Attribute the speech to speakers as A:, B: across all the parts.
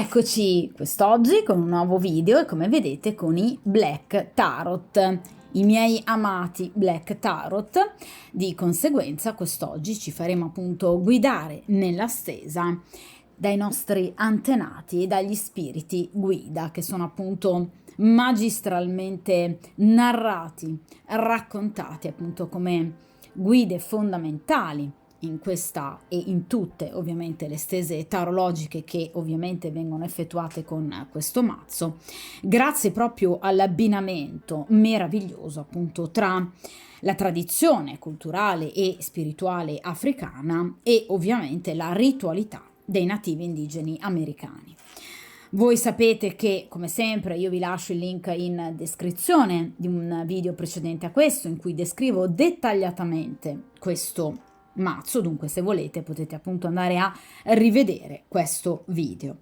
A: Eccoci quest'oggi con un nuovo video e come vedete con i Black Tarot, i miei amati Black Tarot. Di conseguenza quest'oggi ci faremo appunto guidare nella stesa dai nostri antenati e dagli spiriti guida che sono appunto magistralmente narrati, raccontati appunto come guide fondamentali in questa e in tutte ovviamente le stese tarologiche che ovviamente vengono effettuate con questo mazzo, grazie proprio all'abbinamento meraviglioso appunto tra la tradizione culturale e spirituale africana e ovviamente la ritualità dei nativi indigeni americani. Voi sapete che, come sempre, io vi lascio il link in descrizione di un video precedente a questo in cui descrivo dettagliatamente questo mazzo, dunque se volete potete appunto andare a rivedere questo video.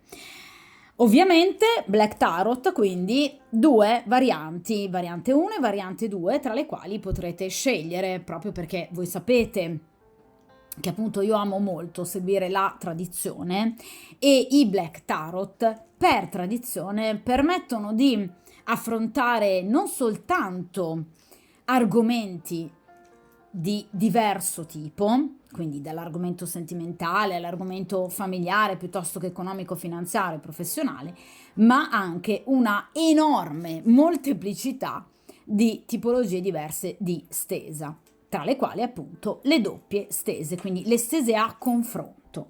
A: Ovviamente Black Tarot, quindi due varianti, variante 1 e variante 2, tra le quali potrete scegliere, proprio perché voi sapete che appunto io amo molto seguire la tradizione e i Black Tarot per tradizione permettono di affrontare non soltanto argomenti di diverso tipo, quindi dall'argomento sentimentale all'argomento familiare piuttosto che economico, finanziario, professionale, ma anche una enorme molteplicità di tipologie diverse di stesa, tra le quali appunto le doppie stese, quindi le stese a confronto.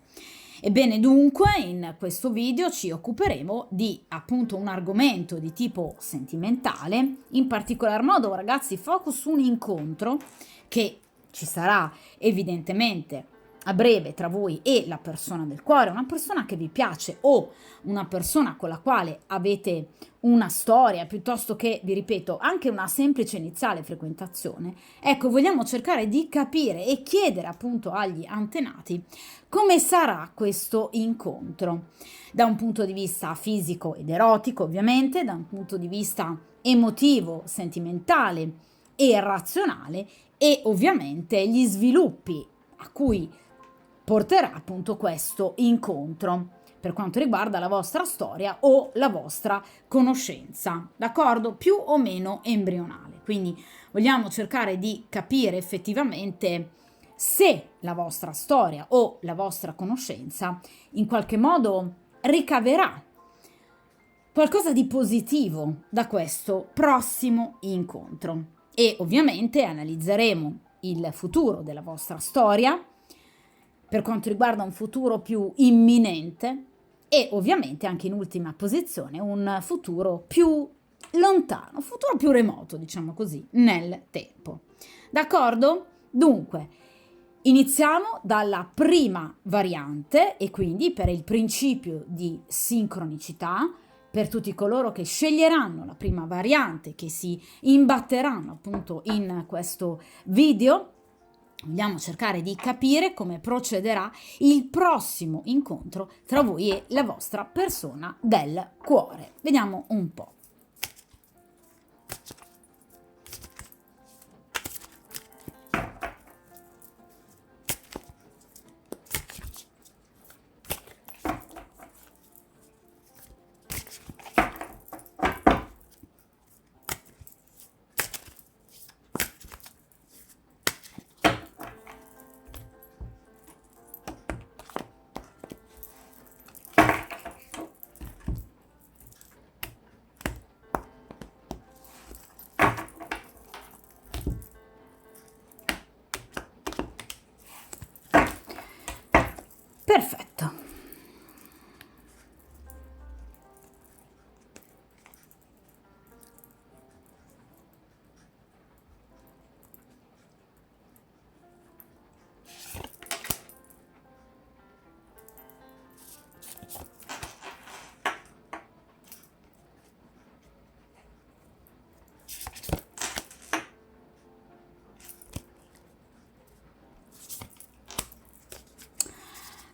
A: Ebbene dunque in questo video ci occuperemo di appunto un argomento di tipo sentimentale, in particolar modo ragazzi focus su un incontro che ci sarà evidentemente a breve tra voi e la persona del cuore, una persona che vi piace o una persona con la quale avete una storia, piuttosto che, vi ripeto, anche una semplice iniziale frequentazione. Ecco, vogliamo cercare di capire e chiedere appunto agli antenati come sarà questo incontro, da un punto di vista fisico ed erotico ovviamente, da un punto di vista emotivo, sentimentale e razionale e ovviamente gli sviluppi a cui porterà appunto questo incontro per quanto riguarda la vostra storia o la vostra conoscenza, d'accordo? Più o meno embrionale. Quindi vogliamo cercare di capire effettivamente se la vostra storia o la vostra conoscenza in qualche modo ricaverà qualcosa di positivo da questo prossimo incontro. E ovviamente analizzeremo il futuro della vostra storia per quanto riguarda un futuro più imminente e ovviamente anche in ultima posizione un futuro più lontano, un futuro più remoto, diciamo così, nel tempo. D'accordo? Dunque, iniziamo dalla prima variante e quindi per il principio di sincronicità, per tutti coloro che sceglieranno la prima variante, che si imbatteranno appunto in questo video, vogliamo cercare di capire come procederà il prossimo incontro tra voi e la vostra persona del cuore. Vediamo un po'. Perfetto.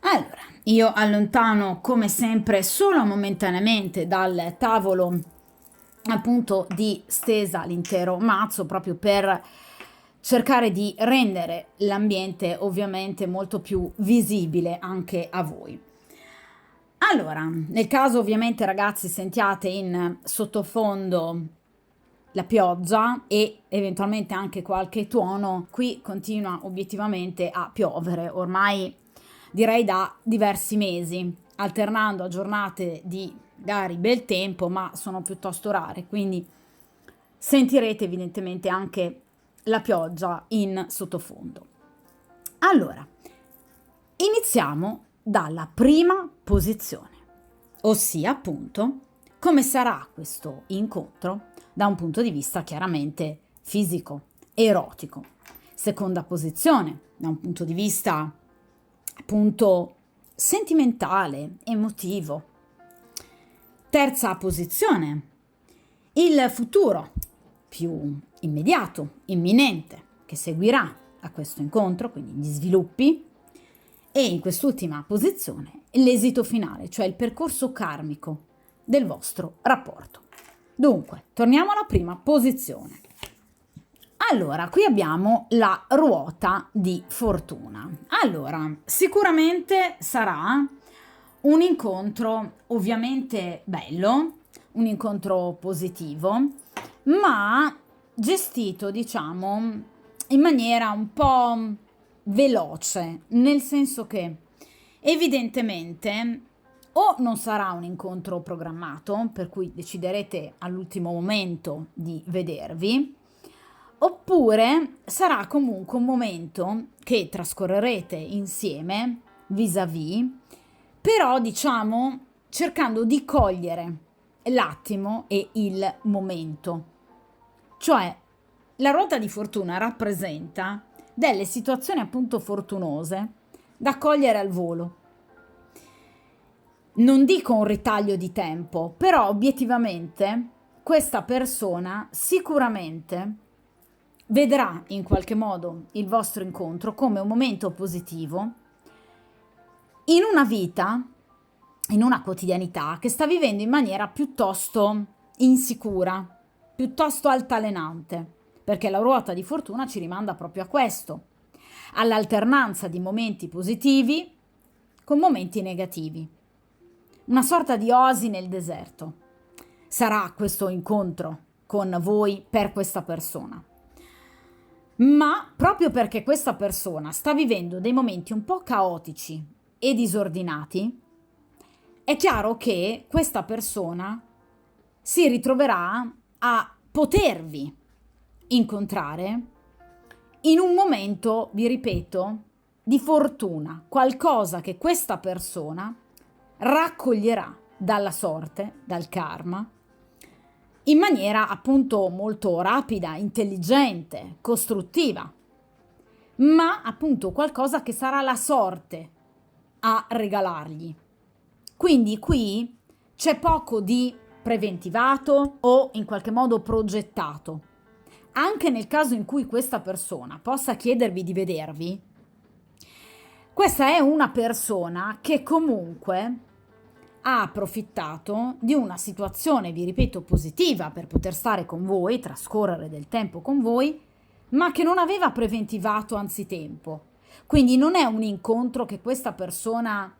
A: Allora, io allontano come sempre solo momentaneamente dal tavolo appunto di stesa l'intero mazzo proprio per cercare di rendere l'ambiente ovviamente molto più visibile anche a voi. Allora, nel caso ovviamente ragazzi sentiate in sottofondo la pioggia e eventualmente anche qualche tuono, qui continua obiettivamente a piovere, ormai direi da diversi mesi, alternando a giornate di magari bel tempo, ma sono piuttosto rare, quindi sentirete evidentemente anche la pioggia in sottofondo. Allora, iniziamo dalla prima posizione, ossia appunto come sarà questo incontro da un punto di vista chiaramente fisico, erotico. Seconda posizione, da un punto di vista appunto sentimentale, emotivo. Terza posizione, il futuro più immediato, imminente, che seguirà a questo incontro, quindi gli sviluppi, e in quest'ultima posizione l'esito finale, cioè il percorso karmico del vostro rapporto. Dunque, torniamo alla prima posizione. Allora, qui abbiamo la ruota di fortuna. Allora, sicuramente sarà un incontro ovviamente bello, un incontro positivo, ma gestito, diciamo, in maniera un po' veloce, nel senso che evidentemente o non sarà un incontro programmato, per cui deciderete all'ultimo momento di vedervi, oppure sarà comunque un momento che trascorrerete insieme, vis-à-vis, però diciamo cercando di cogliere l'attimo e il momento. Cioè, la ruota di fortuna rappresenta delle situazioni appunto fortunose da cogliere al volo. Non dico un ritaglio di tempo, però obiettivamente questa persona sicuramente vedrà in qualche modo il vostro incontro come un momento positivo in una vita, in una quotidianità che sta vivendo in maniera piuttosto insicura, piuttosto altalenante, perché la ruota di fortuna ci rimanda proprio a questo, all'alternanza di momenti positivi con momenti negativi. Una sorta di oasi nel deserto. Sarà questo incontro con voi per questa persona. Ma proprio perché questa persona sta vivendo dei momenti un po' caotici e disordinati, è chiaro che questa persona si ritroverà a potervi incontrare in un momento, vi ripeto, di fortuna, qualcosa che questa persona raccoglierà dalla sorte, dal karma, in maniera appunto molto rapida, intelligente, costruttiva, ma appunto qualcosa che sarà la sorte a regalargli. Quindi qui c'è poco di preventivato o in qualche modo progettato. Anche nel caso in cui questa persona possa chiedervi di vedervi, questa è una persona che comunque ha approfittato di una situazione, vi ripeto, positiva per poter stare con voi, trascorrere del tempo con voi, ma che non aveva preventivato anzitempo. Quindi non è un incontro che questa persona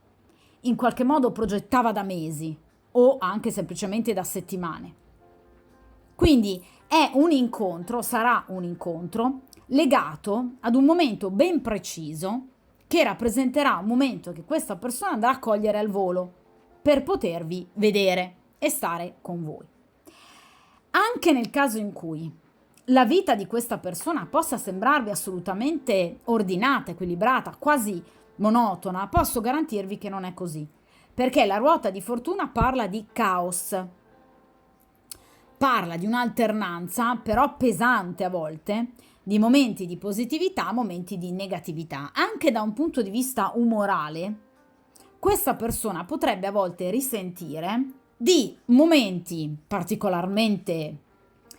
A: in qualche modo progettava da mesi o anche semplicemente da settimane. Quindi è un incontro, sarà un incontro legato ad un momento ben preciso che rappresenterà un momento che questa persona andrà a cogliere al volo per potervi vedere e stare con voi. Anche nel caso in cui la vita di questa persona possa sembrarvi assolutamente ordinata, equilibrata, quasi monotona, posso garantirvi che non è così, perché la ruota di fortuna parla di caos, parla di un'alternanza però pesante a volte, di momenti di positività, momenti di negatività. Anche da un punto di vista umorale, questa persona potrebbe a volte risentire di momenti particolarmente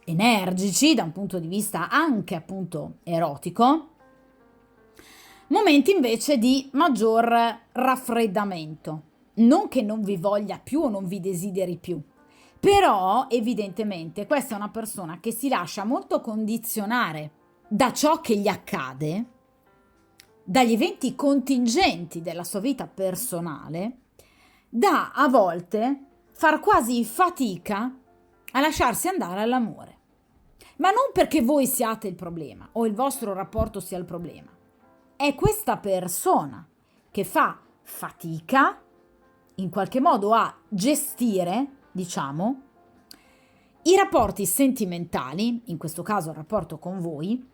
A: energici da un punto di vista anche appunto erotico, momenti invece di maggior raffreddamento. Non che non vi voglia più o non vi desideri più, però evidentemente questa è una persona che si lascia molto condizionare da ciò che gli accade, dagli eventi contingenti della sua vita personale, da a volte far quasi fatica a lasciarsi andare all'amore. Ma non perché voi siate il problema o il vostro rapporto sia il problema. È questa persona che fa fatica in qualche modo a gestire, diciamo, i rapporti sentimentali, in questo caso il rapporto con voi,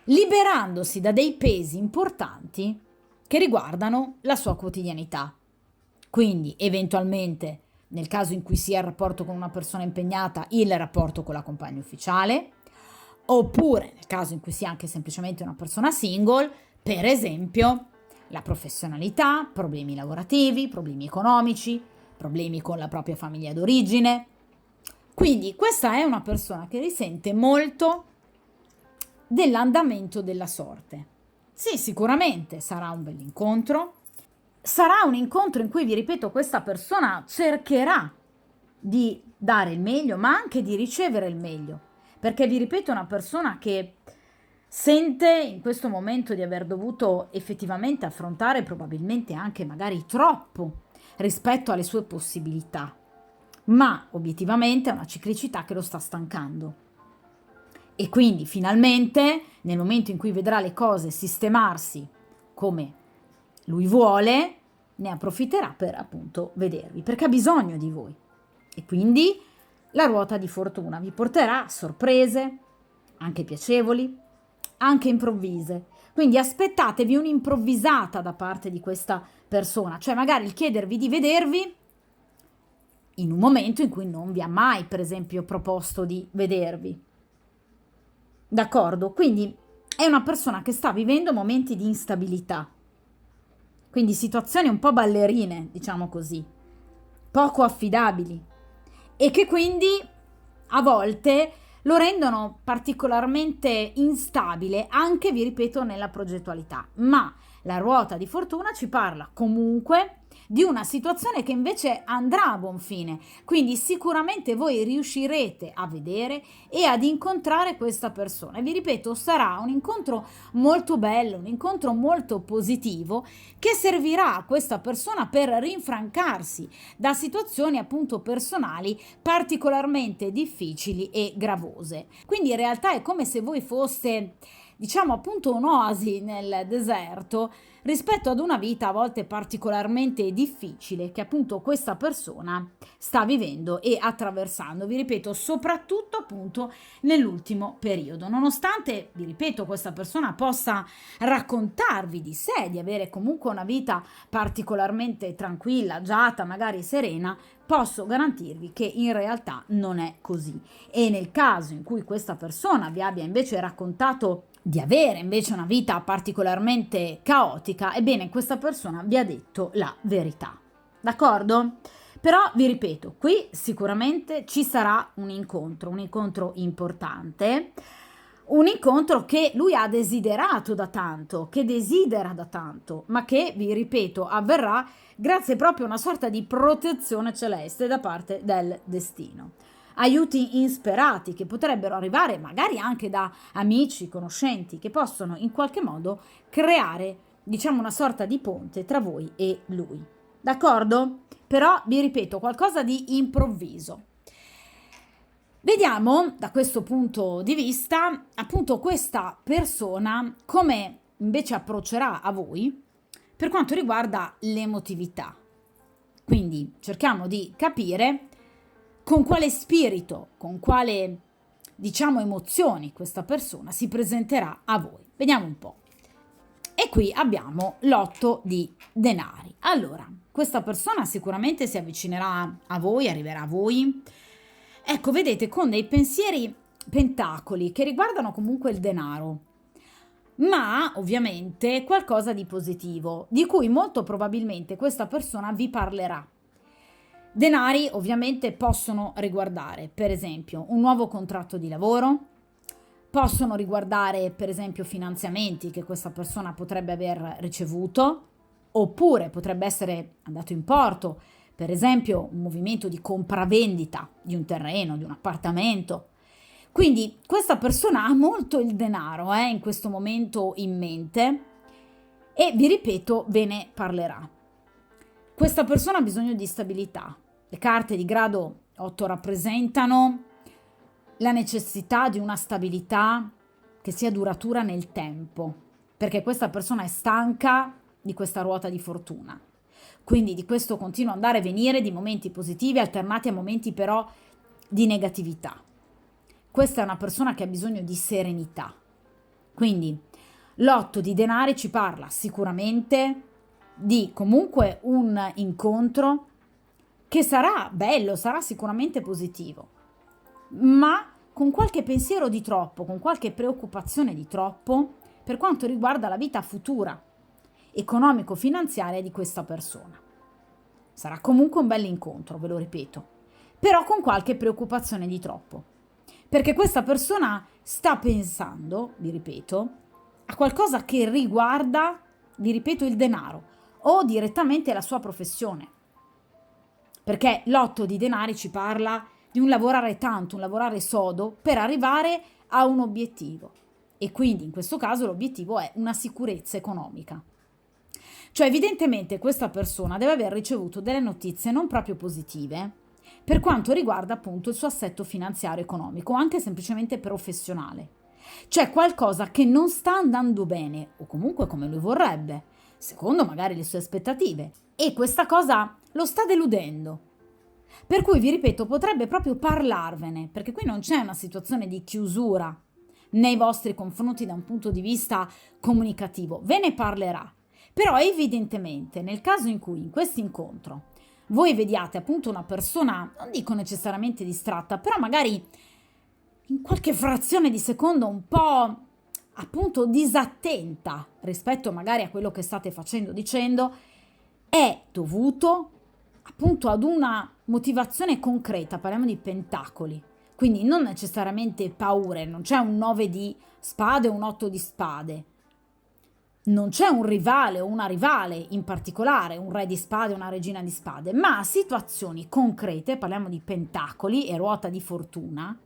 A: liberandosi da dei pesi importanti che riguardano la sua quotidianità. Quindi, eventualmente, nel caso in cui sia il rapporto con una persona impegnata, il rapporto con la compagna ufficiale, oppure nel caso in cui sia anche semplicemente una persona single, per esempio, la professionalità, problemi lavorativi, problemi economici, problemi con la propria famiglia d'origine. Quindi questa è una persona che risente molto dell'andamento della sorte. Sì, sicuramente sarà un bell'incontro, sarà un incontro in cui, vi ripeto, questa persona cercherà di dare il meglio, ma anche di ricevere il meglio, perché vi ripeto è una persona che sente in questo momento di aver dovuto effettivamente affrontare probabilmente anche magari troppo rispetto alle sue possibilità, ma obiettivamente è una ciclicità che lo sta stancando. E quindi finalmente, nel momento in cui vedrà le cose sistemarsi come lui vuole, ne approfitterà per appunto vedervi, perché ha bisogno di voi. E quindi la ruota di fortuna vi porterà sorprese, anche piacevoli, anche improvvise. Quindi aspettatevi un'improvvisata da parte di questa persona, cioè magari il chiedervi di vedervi in un momento in cui non vi ha mai, per esempio, proposto di vedervi. D'accordo? Quindi è una persona che sta vivendo momenti di instabilità, quindi situazioni un po' ballerine, diciamo così, poco affidabili, e che quindi a volte lo rendono particolarmente instabile anche, vi ripeto, nella progettualità. Ma la ruota di fortuna ci parla comunque di una situazione che invece andrà a buon fine, quindi sicuramente voi riuscirete a vedere e ad incontrare questa persona. E vi ripeto, sarà un incontro molto bello, un incontro molto positivo che servirà a questa persona per rinfrancarsi da situazioni appunto personali particolarmente difficili e gravose. Quindi in realtà è come se voi foste, diciamo appunto, un'oasi nel deserto rispetto ad una vita a volte particolarmente difficile che appunto questa persona sta vivendo e attraversando, vi ripeto, soprattutto appunto nell'ultimo periodo. Nonostante, vi ripeto, questa persona possa raccontarvi di sé, di avere comunque una vita particolarmente tranquilla, agiata, magari serena, posso garantirvi che in realtà non è così. E nel caso in cui questa persona vi abbia invece raccontato di avere invece una vita particolarmente caotica, ebbene questa persona vi ha detto la verità. D'accordo? Però vi ripeto, qui sicuramente ci sarà un incontro importante, un incontro che lui ha desiderato da tanto, che desidera da tanto, ma che, vi ripeto, avverrà grazie proprio a una sorta di protezione celeste da parte del destino. Aiuti insperati che potrebbero arrivare magari anche da amici, conoscenti, che possono in qualche modo creare, diciamo, una sorta di ponte tra voi e lui. D'accordo? Però, vi ripeto, qualcosa di improvviso. Vediamo da questo punto di vista appunto questa persona come invece approccerà a voi per quanto riguarda l'emotività. Quindi cerchiamo di capire con quale spirito, con quale, diciamo, emozioni questa persona si presenterà a voi. Vediamo un po'. E qui abbiamo l'8 di denari. Allora, questa persona sicuramente si avvicinerà a voi, arriverà a voi. Ecco, vedete, con dei pensieri pentacoli che riguardano comunque il denaro, ma ovviamente qualcosa di positivo, di cui molto probabilmente questa persona vi parlerà. Denari ovviamente possono riguardare, per esempio, un nuovo contratto di lavoro, possono riguardare, per esempio, finanziamenti che questa persona potrebbe aver ricevuto, oppure potrebbe essere andato in porto, per esempio, un movimento di compravendita di un terreno, di un appartamento. Quindi questa persona ha molto il denaro in questo momento in mente e, vi ripeto, ve ne parlerà. Questa persona ha bisogno di stabilità. Le carte di grado 8 rappresentano la necessità di una stabilità che sia duratura nel tempo, perché questa persona è stanca di questa ruota di fortuna. Quindi di questo continuo andare e venire di momenti positivi alternati a momenti però di negatività. Questa è una persona che ha bisogno di serenità. Quindi l'8 di denari ci parla sicuramente di comunque un incontro che sarà bello, sarà sicuramente positivo, ma con qualche pensiero di troppo, con qualche preoccupazione di troppo per quanto riguarda la vita futura economico-finanziaria di questa persona. Sarà comunque un bell'incontro, ve lo ripeto, però con qualche preoccupazione di troppo, perché questa persona sta pensando, vi ripeto, a qualcosa che riguarda, vi ripeto, il denaro o direttamente la sua professione, perché l'8 di denari ci parla di un lavorare tanto, un lavorare sodo per arrivare a un obiettivo, e quindi in questo caso l'obiettivo è una sicurezza economica. Cioè evidentemente questa persona deve aver ricevuto delle notizie non proprio positive per quanto riguarda appunto il suo assetto finanziario economico, o anche semplicemente professionale. C'è qualcosa che non sta andando bene, o comunque come lui vorrebbe, secondo magari le sue aspettative, e questa cosa lo sta deludendo. Per cui vi ripeto, potrebbe proprio parlarvene, perché qui non c'è una situazione di chiusura nei vostri confronti da un punto di vista comunicativo, ve ne parlerà. Però evidentemente nel caso in cui in questo incontro voi vediate appunto una persona, non dico necessariamente distratta, però magari in qualche frazione di secondo un po' appunto disattenta rispetto magari a quello che state facendo, dicendo, è dovuto appunto ad una motivazione concreta, parliamo di pentacoli, quindi non necessariamente paure, non c'è un 9 di spade o un 8 di spade, non c'è un rivale o una rivale in particolare, un re di spade o una regina di spade, ma situazioni concrete, parliamo di pentacoli e ruota di fortuna,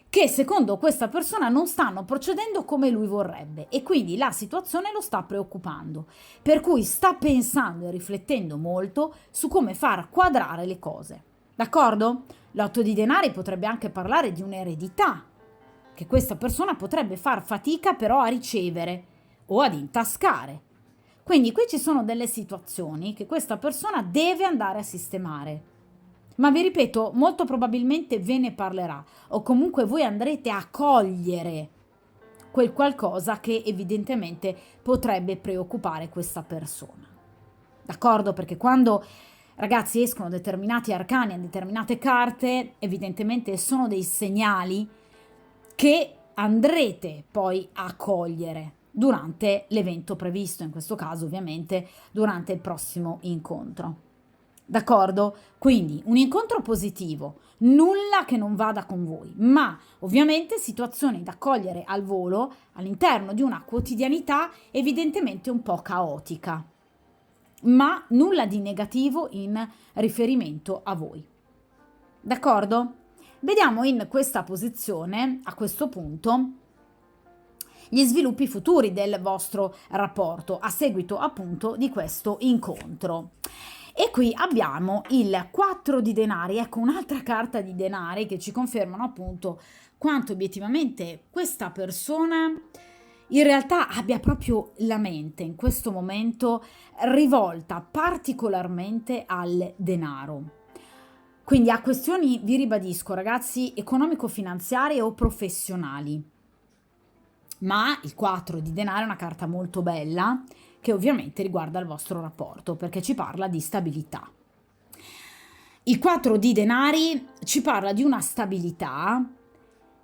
A: che secondo questa persona non stanno procedendo come lui vorrebbe, e quindi la situazione lo sta preoccupando, per cui sta pensando e riflettendo molto su come far quadrare le cose. D'accordo? L'8 di denari potrebbe anche parlare di un'eredità che questa persona potrebbe far fatica però a ricevere o ad intascare. Quindi qui ci sono delle situazioni che questa persona deve andare a sistemare. Ma vi ripeto, molto probabilmente ve ne parlerà, o comunque voi andrete a cogliere quel qualcosa che evidentemente potrebbe preoccupare questa persona. D'accordo? Perché quando, ragazzi, escono determinati arcani e determinate carte, evidentemente sono dei segnali che andrete poi a cogliere durante l'evento previsto, in questo caso ovviamente durante il prossimo incontro. D'accordo? Quindi un incontro positivo, nulla che non vada con voi, ma ovviamente situazioni da cogliere al volo all'interno di una quotidianità evidentemente un po' caotica, ma nulla di negativo in riferimento a voi. D'accordo? Vediamo in questa posizione, a questo punto, gli sviluppi futuri del vostro rapporto a seguito appunto di questo incontro. E qui abbiamo il 4 di denari, ecco un'altra carta di denari che ci confermano appunto quanto obiettivamente questa persona in realtà abbia proprio la mente in questo momento rivolta particolarmente al denaro. Quindi a questioni, vi ribadisco ragazzi, economico-finanziarie o professionali. Ma il 4 di denaro è una carta molto bella che ovviamente riguarda il vostro rapporto perché ci parla di stabilità. Il 4 di denari ci parla di una stabilità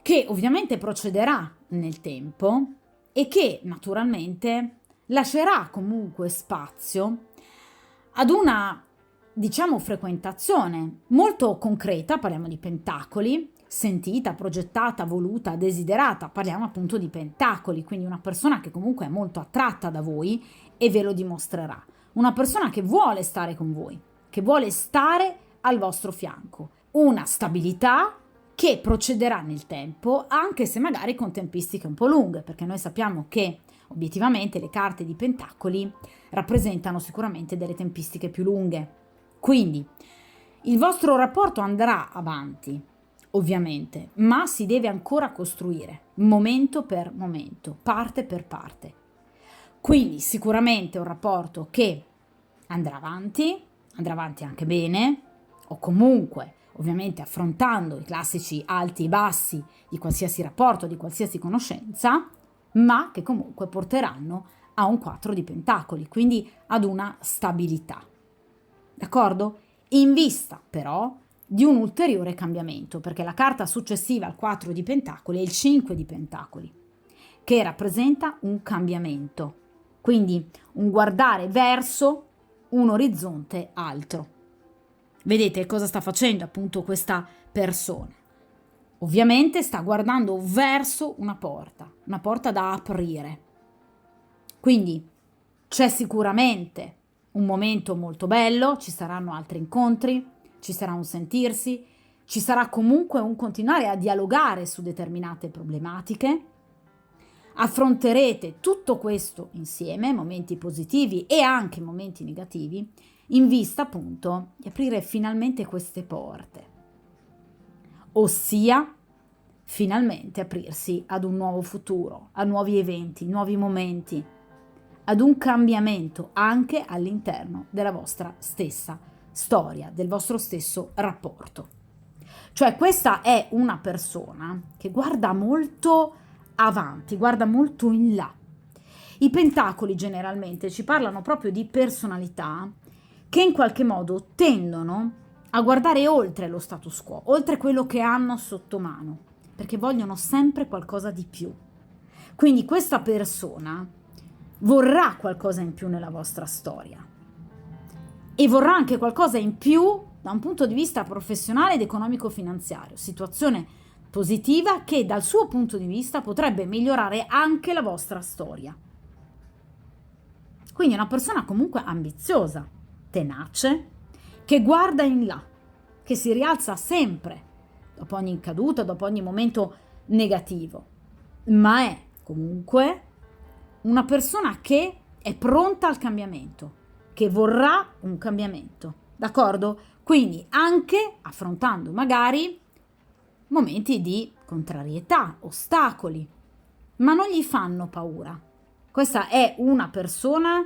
A: che ovviamente procederà nel tempo e che naturalmente lascerà comunque spazio ad una, diciamo, frequentazione molto concreta, parliamo di pentacoli, sentita, progettata, voluta, desiderata, parliamo appunto di pentacoli, quindi una persona che comunque è molto attratta da voi e ve lo dimostrerà, una persona che vuole stare con voi, che vuole stare al vostro fianco, una stabilità che procederà nel tempo, anche se magari con tempistiche un po' lunghe, perché noi sappiamo che obiettivamente le carte di Pentacoli rappresentano sicuramente delle tempistiche più lunghe. Quindi il vostro rapporto andrà avanti, ovviamente, ma si deve ancora costruire, momento per momento, parte per parte. Quindi sicuramente un rapporto che andrà avanti anche bene, o comunque ovviamente affrontando i classici alti e bassi di qualsiasi rapporto, di qualsiasi conoscenza, ma che comunque porteranno a un 4 di pentacoli, quindi ad una stabilità. D'accordo? In vista però di un ulteriore cambiamento, perché la carta successiva al 4 di pentacoli è il 5 di pentacoli, che rappresenta un cambiamento, quindi un guardare verso un orizzonte altro. Vedete cosa sta facendo appunto questa persona? Ovviamente sta guardando verso una porta da aprire. Quindi c'è sicuramente un momento molto bello, ci saranno altri incontri, ci sarà un sentirsi, ci sarà comunque un continuare a dialogare su determinate problematiche. Affronterete tutto questo insieme, momenti positivi e anche momenti negativi, in vista appunto di aprire finalmente queste porte, ossia finalmente aprirsi ad un nuovo futuro, a nuovi eventi, nuovi momenti, ad un cambiamento anche all'interno della vostra stessa storia, del vostro stesso rapporto. Cioè questa è una persona che guarda molto avanti, guarda molto in là. I pentacoli generalmente ci parlano proprio di personalità che in qualche modo tendono a guardare oltre lo status quo, oltre quello che hanno sotto mano, perché vogliono sempre qualcosa di più. Quindi questa persona vorrà qualcosa in più nella vostra storia e vorrà anche qualcosa in più da un punto di vista professionale ed economico-finanziario, situazione positiva che dal suo punto di vista potrebbe migliorare anche la vostra storia. Quindi è una persona comunque ambiziosa, tenace, che guarda in là, che si rialza sempre dopo ogni caduta, dopo ogni momento negativo, ma è comunque una persona che è pronta al cambiamento, che vorrà un cambiamento, d'accordo? Quindi anche affrontando magari momenti di contrarietà, ostacoli, ma non gli fanno paura. Questa è una persona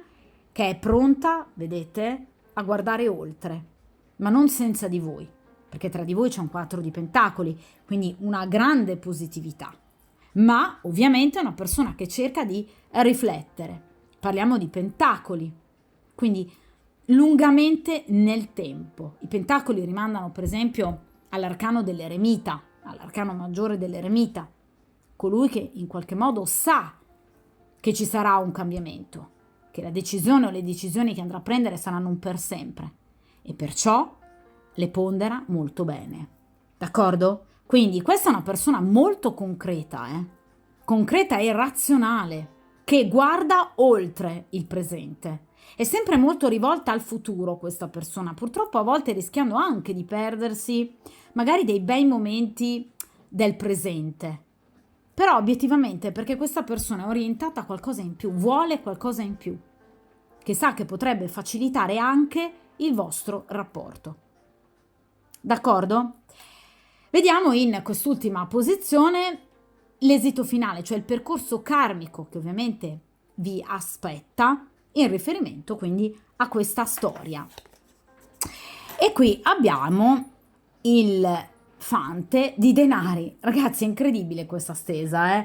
A: che è pronta, vedete, a guardare oltre, ma non senza di voi, perché tra di voi c'è un 4 di pentacoli, quindi una grande positività. Ma ovviamente è una persona che cerca di riflettere. Parliamo di pentacoli, quindi lungamente nel tempo. I pentacoli rimandano per esempio all'arcano dell'eremita, all'arcano maggiore dell'eremita, colui che in qualche modo sa che ci sarà un cambiamento, che la decisione o le decisioni che andrà a prendere saranno un per sempre e perciò le pondera molto bene, d'accordo? Quindi questa è una persona molto concreta, concreta e razionale, che guarda oltre il presente. È sempre molto rivolta al futuro questa persona, purtroppo a volte rischiando anche di perdersi magari dei bei momenti del presente. Però obiettivamente perché questa persona è orientata a qualcosa in più, vuole qualcosa in più, che sa che potrebbe facilitare anche il vostro rapporto. D'accordo? Vediamo in quest'ultima posizione l'esito finale, cioè il percorso karmico che ovviamente vi aspetta in riferimento quindi a questa storia. E qui abbiamo il fante di denari. Ragazzi, è incredibile questa stesa,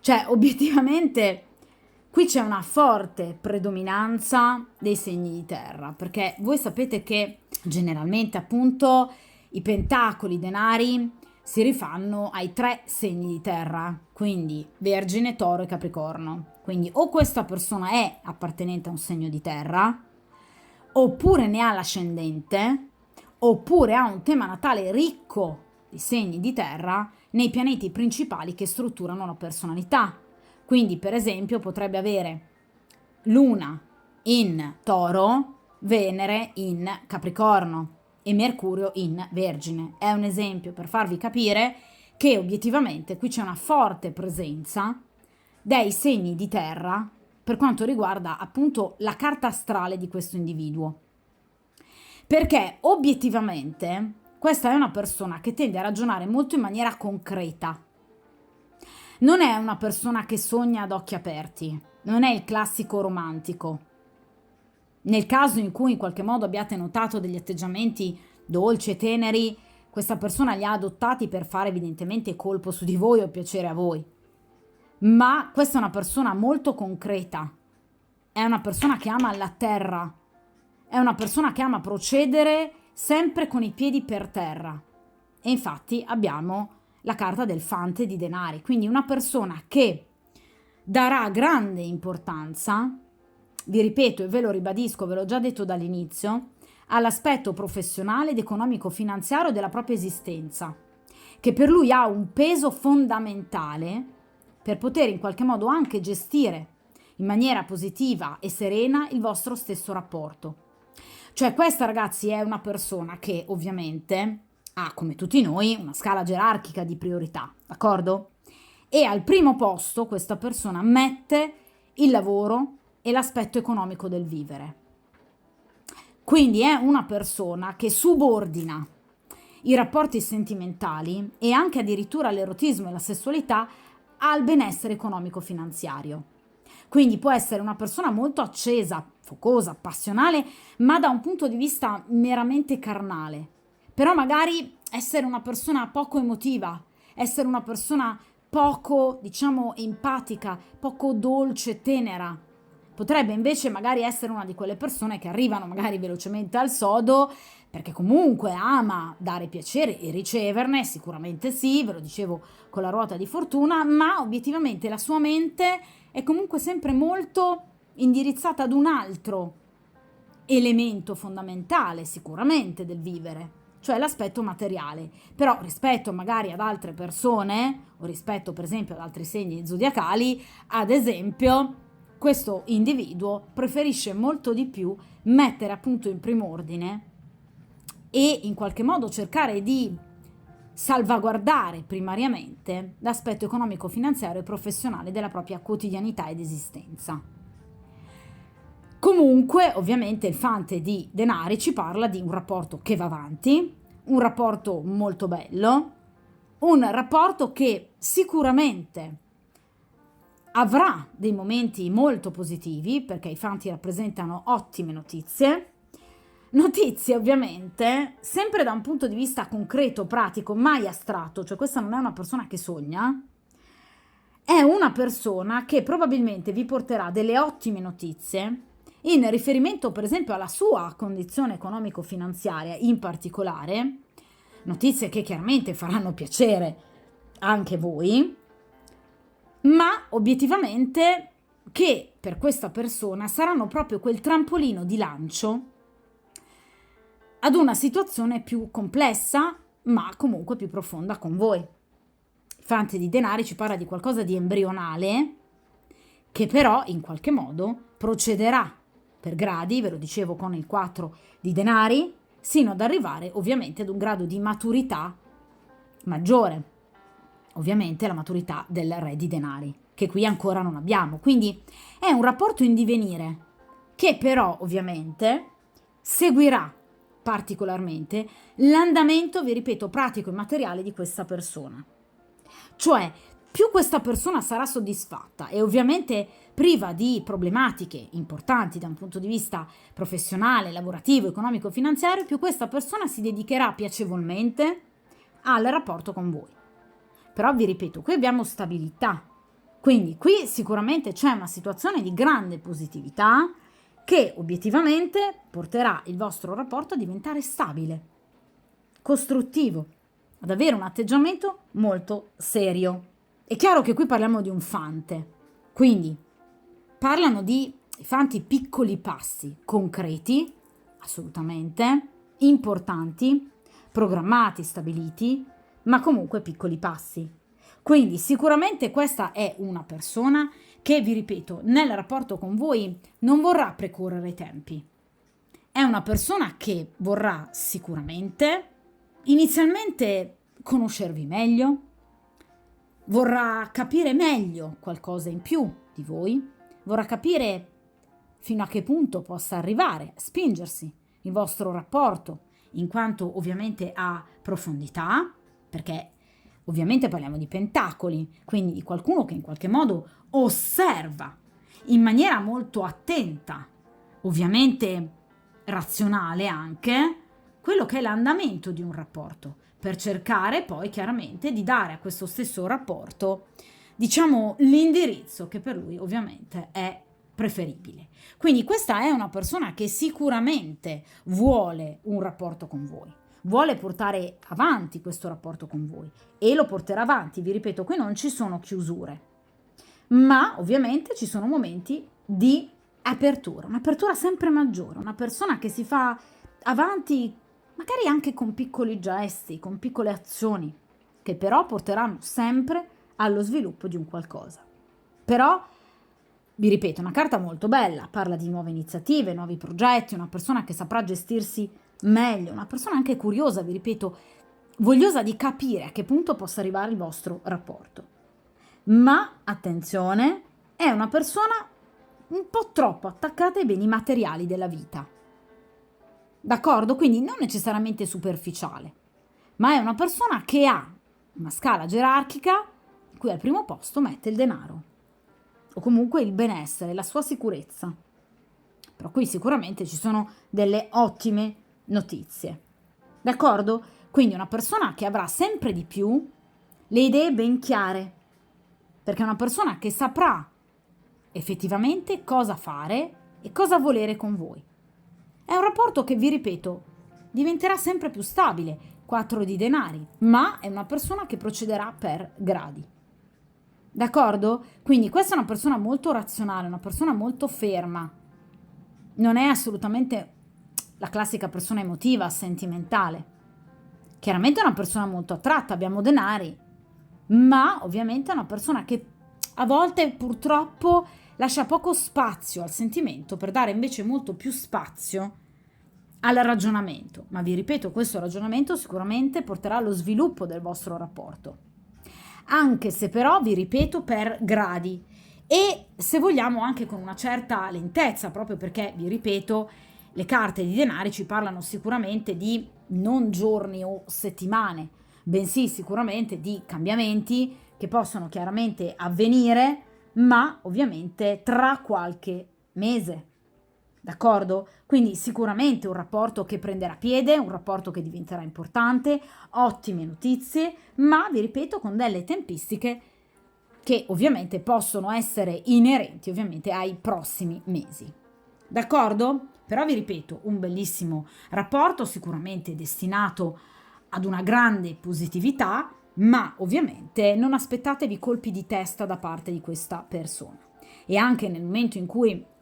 A: Cioè, obiettivamente qui c'è una forte predominanza dei segni di terra, perché voi sapete che generalmente appunto i pentacoli, i denari si rifanno ai 3 segni di terra, quindi Vergine, Toro e Capricorno. Quindi o questa persona è appartenente a un segno di terra, oppure ne ha l'ascendente, oppure ha un tema natale ricco di segni di terra nei pianeti principali che strutturano la personalità. Quindi, per esempio, potrebbe avere Luna in Toro, Venere in Capricorno e Mercurio in Vergine. È un esempio per farvi capire che obiettivamente qui c'è una forte presenza dei segni di terra per quanto riguarda appunto la carta astrale di questo individuo. Perché obiettivamente questa è una persona che tende a ragionare molto in maniera concreta. Non è una persona che sogna ad occhi aperti, non è il classico romantico. Nel caso in cui in qualche modo abbiate notato degli atteggiamenti dolci e teneri, questa persona li ha adottati per fare evidentemente colpo su di voi o piacere a voi. Ma questa è una persona molto concreta, è una persona che ama la terra, è una persona che ama procedere sempre con i piedi per terra. E infatti abbiamo la carta del fante di denari, quindi una persona che darà grande importanza, vi ripeto e ve lo ribadisco, ve l'ho già detto dall'inizio, all'aspetto professionale ed economico-finanziario della propria esistenza, che per lui ha un peso fondamentale per poter in qualche modo anche gestire in maniera positiva e serena il vostro stesso rapporto. Cioè questa, ragazzi, è una persona che ovviamente ha, come tutti noi, una scala gerarchica di priorità, d'accordo? E al primo posto questa persona mette il lavoro e l'aspetto economico del vivere. Quindi è una persona che subordina i rapporti sentimentali e anche addirittura l'erotismo e la sessualità al benessere economico-finanziario. Quindi può essere una persona molto accesa, focosa, passionale, ma da un punto di vista meramente carnale. Però magari essere una persona poco emotiva, essere una persona poco, diciamo, empatica, poco dolce, tenera. Potrebbe invece magari essere una di quelle persone che arrivano magari velocemente al sodo perché comunque ama dare piacere e riceverne, sicuramente sì, ve lo dicevo con la ruota di fortuna, ma obiettivamente la sua mente è comunque sempre molto indirizzata ad un altro elemento fondamentale sicuramente del vivere, cioè l'aspetto materiale. Però rispetto magari ad altre persone o rispetto per esempio ad altri segni zodiacali, ad esempio, questo individuo preferisce molto di più mettere appunto in prim'ordine e in qualche modo cercare di salvaguardare primariamente l'aspetto economico, finanziario e professionale della propria quotidianità ed esistenza. Comunque, ovviamente, il fante di denari ci parla di un rapporto che va avanti, un rapporto molto bello, un rapporto che sicuramente avrà dei momenti molto positivi, perché i fanti rappresentano ottime notizie. Notizie ovviamente sempre da un punto di vista concreto, pratico, mai astratto, cioè questa non è una persona che sogna, è una persona che probabilmente vi porterà delle ottime notizie in riferimento per esempio alla sua condizione economico-finanziaria in particolare, notizie che chiaramente faranno piacere anche voi, ma obiettivamente che per questa persona saranno proprio quel trampolino di lancio ad una situazione più complessa, ma comunque più profonda con voi. Il fante di denari ci parla di qualcosa di embrionale, che però in qualche modo procederà per gradi, ve lo dicevo con il 4 di denari, sino ad arrivare ovviamente ad un grado di maturità maggiore. Ovviamente la maturità del re di denari, che qui ancora non abbiamo. Quindi è un rapporto in divenire, che però ovviamente seguirà particolarmente l'andamento, vi ripeto, pratico e materiale di questa persona. Cioè, più questa persona sarà soddisfatta e ovviamente priva di problematiche importanti da un punto di vista professionale, lavorativo, economico, finanziario, più questa persona si dedicherà piacevolmente al rapporto con voi. Però vi ripeto, qui abbiamo stabilità, quindi qui sicuramente c'è una situazione di grande positività che obiettivamente porterà il vostro rapporto a diventare stabile, costruttivo, ad avere un atteggiamento molto serio. È chiaro che qui parliamo di un fante, quindi parlano di fanti piccoli passi concreti, assolutamente, importanti, programmati, stabiliti, ma comunque piccoli passi. Quindi sicuramente questa è una persona che, vi ripeto, nel rapporto con voi non vorrà precorrere i tempi. È una persona che vorrà sicuramente inizialmente conoscervi meglio, vorrà capire meglio qualcosa in più di voi, vorrà capire fino a che punto possa arrivare a spingersi il vostro rapporto, in quanto ovviamente ha profondità, perché ovviamente parliamo di pentacoli, quindi di qualcuno che in qualche modo osserva in maniera molto attenta, ovviamente razionale anche, quello che è l'andamento di un rapporto, per cercare poi chiaramente di dare a questo stesso rapporto, diciamo, l'indirizzo che per lui ovviamente è preferibile. Quindi questa è una persona che sicuramente vuole un rapporto con voi, vuole portare avanti questo rapporto con voi e lo porterà avanti. Vi ripeto, qui non ci sono chiusure, ma ovviamente ci sono momenti di apertura, un'apertura sempre maggiore, una persona che si fa avanti magari anche con piccoli gesti, con piccole azioni, che però porteranno sempre allo sviluppo di un qualcosa. Però, vi ripeto, una carta molto bella, parla di nuove iniziative, nuovi progetti, una persona che saprà gestirsi meglio, una persona anche curiosa, vi ripeto, vogliosa di capire a che punto possa arrivare il vostro rapporto. Ma, attenzione, è una persona un po' troppo attaccata ai beni materiali della vita. D'accordo? Quindi non necessariamente superficiale, ma è una persona che ha una scala gerarchica in cui al primo posto mette il denaro, o comunque il benessere, la sua sicurezza. Però qui sicuramente ci sono delle ottime notizie. D'accordo? Quindi una persona che avrà sempre di più le idee ben chiare, perché è una persona che saprà effettivamente cosa fare e cosa volere con voi. È un rapporto che, vi ripeto, diventerà sempre più stabile, 4 di denari, ma è una persona che procederà per gradi. D'accordo? Quindi questa è una persona molto razionale, una persona molto ferma. Non è assolutamente la classica persona emotiva, sentimentale. Chiaramente è una persona molto attratta, abbiamo denari, ma ovviamente è una persona che a volte purtroppo lascia poco spazio al sentimento per dare invece molto più spazio al ragionamento. Ma vi ripeto, questo ragionamento sicuramente porterà allo sviluppo del vostro rapporto. Anche se però, vi ripeto, per gradi e se vogliamo anche con una certa lentezza, proprio perché, vi ripeto, le carte di denari ci parlano sicuramente di non giorni o settimane, bensì sicuramente di cambiamenti che possono chiaramente avvenire, ma ovviamente tra qualche mese. D'accordo? Quindi sicuramente un rapporto che prenderà piede, un rapporto che diventerà importante, ottime notizie, ma vi ripeto con delle tempistiche che ovviamente possono essere inerenti ovviamente ai prossimi mesi. D'accordo? Però vi ripeto, un bellissimo rapporto, sicuramente destinato ad una grande positività, ma ovviamente non aspettatevi colpi di testa da parte di questa persona. E anche nel momento in cui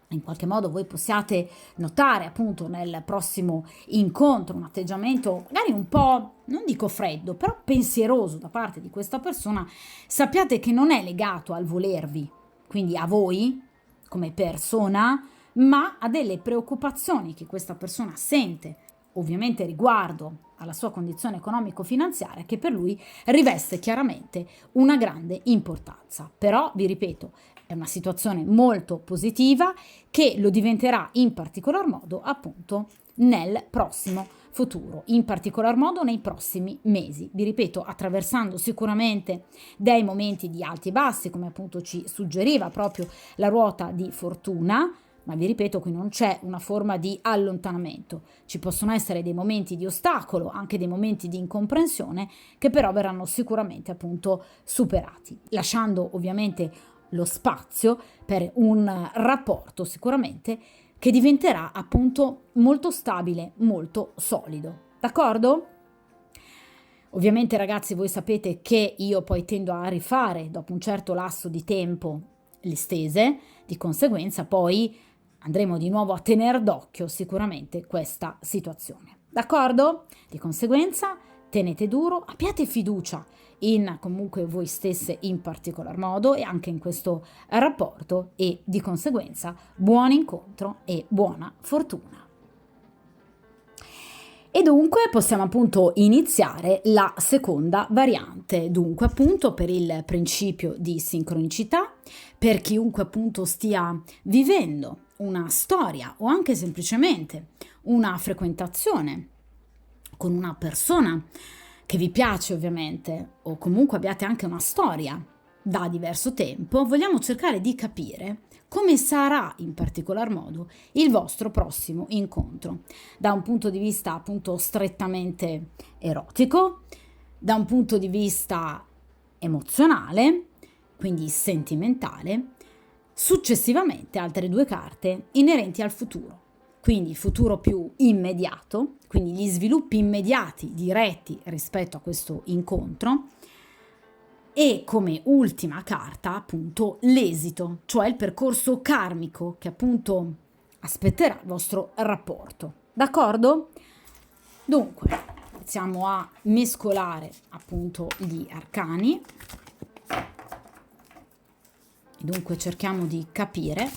A: in qualche modo voi possiate notare appunto nel prossimo incontro un atteggiamento magari un po', non dico freddo, però pensieroso da parte di questa persona, sappiate che non è legato al volervi, quindi a voi come persona, ma a delle preoccupazioni che questa persona sente, ovviamente riguardo alla sua condizione economico-finanziaria, che per lui riveste chiaramente una grande importanza. Però, vi ripeto, è una situazione molto positiva che lo diventerà in particolar modo appunto nel prossimo futuro, in particolar modo nei prossimi mesi. Vi ripeto, attraversando sicuramente dei momenti di alti e bassi, come appunto ci suggeriva proprio la ruota di fortuna, ma vi ripeto, qui non c'è una forma di allontanamento. Ci possono essere dei momenti di ostacolo, anche dei momenti di incomprensione, che però verranno sicuramente appunto superati, lasciando ovviamente lo spazio per un rapporto sicuramente che diventerà appunto molto stabile, molto solido. D'accordo? Ovviamente ragazzi, voi sapete che io poi tendo a rifare dopo un certo lasso di tempo le stese, di conseguenza poi andremo di nuovo a tenere d'occhio sicuramente questa situazione. D'accordo? Di conseguenza tenete duro, abbiate fiducia in comunque voi stesse in particolar modo e anche in questo rapporto e di conseguenza buon incontro e buona fortuna. E dunque possiamo appunto iniziare la seconda variante. Dunque appunto per il principio di sincronicità per chiunque appunto stia vivendo una storia o anche semplicemente una frequentazione con una persona che vi piace ovviamente, o comunque abbiate anche una storia da diverso tempo, vogliamo cercare di capire come sarà in particolar modo il vostro prossimo incontro, da un punto di vista appunto strettamente erotico, da un punto di vista emozionale, quindi sentimentale, successivamente altre due carte inerenti al futuro. Quindi il futuro più immediato, quindi gli sviluppi immediati diretti rispetto a questo incontro, e come ultima carta appunto l'esito, cioè il percorso karmico che appunto aspetterà il vostro rapporto. D'accordo? Dunque, iniziamo a mescolare appunto gli arcani. Dunque cerchiamo di capire,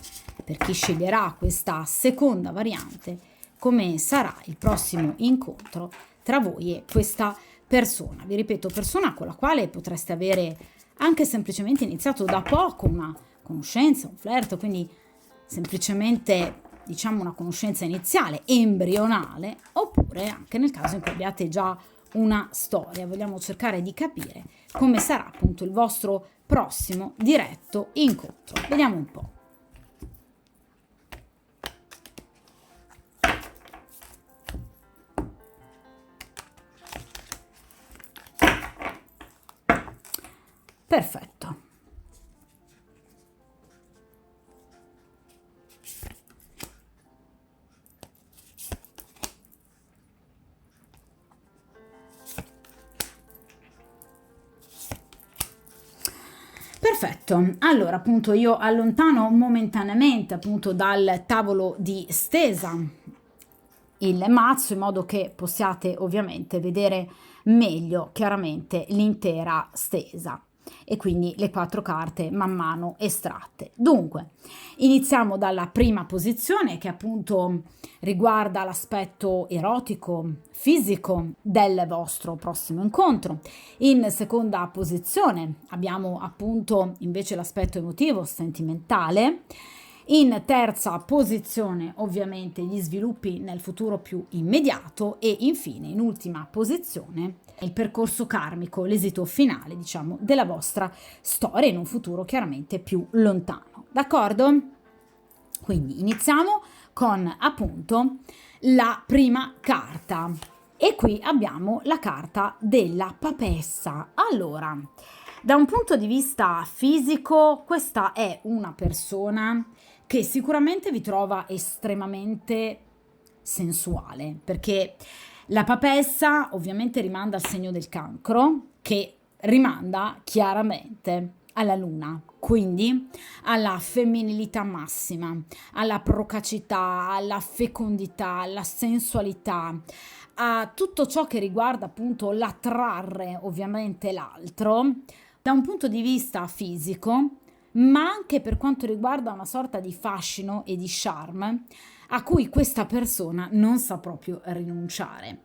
A: per chi sceglierà questa seconda variante, come sarà il prossimo incontro tra voi e questa persona. Vi ripeto, persona con la quale potreste avere anche semplicemente iniziato da poco una conoscenza, un flirt, quindi semplicemente diciamo una conoscenza iniziale, embrionale, oppure anche nel caso in cui abbiate già una storia. Vogliamo cercare di capire come sarà appunto il vostro prossimo diretto incontro. Vediamo un po'. Perfetto. Perfetto, allora appunto io allontano momentaneamente appunto dal tavolo di stesa il mazzo in modo che possiate ovviamente vedere meglio chiaramente l'intera stesa e quindi le 4 carte man mano estratte. Dunque, iniziamo dalla prima posizione che appunto riguarda l'aspetto erotico, fisico del vostro prossimo incontro. In seconda posizione abbiamo appunto invece l'aspetto emotivo, sentimentale. In terza posizione ovviamente gli sviluppi nel futuro più immediato e infine in ultima posizione il percorso karmico, l'esito finale diciamo della vostra storia in un futuro chiaramente più lontano. D'accordo? Quindi iniziamo con appunto la prima carta e qui abbiamo la carta della papessa. Allora, da un punto di vista fisico questa è una persona che sicuramente vi trova estremamente sensuale, perché la papessa ovviamente rimanda al segno del cancro, che rimanda chiaramente alla luna, quindi alla femminilità massima, alla procacità, alla fecondità, alla sensualità, a tutto ciò che riguarda appunto l'attrarre ovviamente l'altro da un punto di vista fisico, ma anche per quanto riguarda una sorta di fascino e di charme a cui questa persona non sa proprio rinunciare.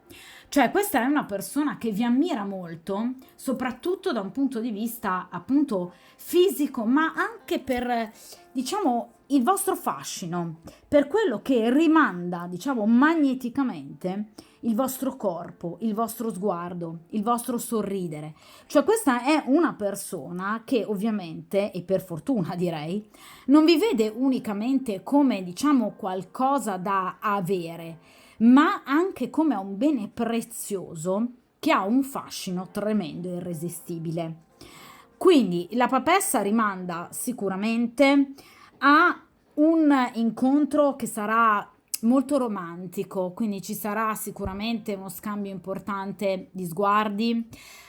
A: Cioè questa è una persona che vi ammira molto, soprattutto da un punto di vista appunto fisico, ma anche per, diciamo, il vostro fascino, per quello che rimanda, diciamo, magneticamente il vostro corpo, il vostro sguardo, il vostro sorridere. Cioè questa è una persona che ovviamente, e per fortuna direi, non vi vede unicamente come diciamo qualcosa da avere, ma anche come un bene prezioso che ha un fascino tremendo e irresistibile. Quindi la papessa rimanda sicuramente a un incontro che sarà molto romantico, quindi ci sarà sicuramente uno scambio importante di sguardi,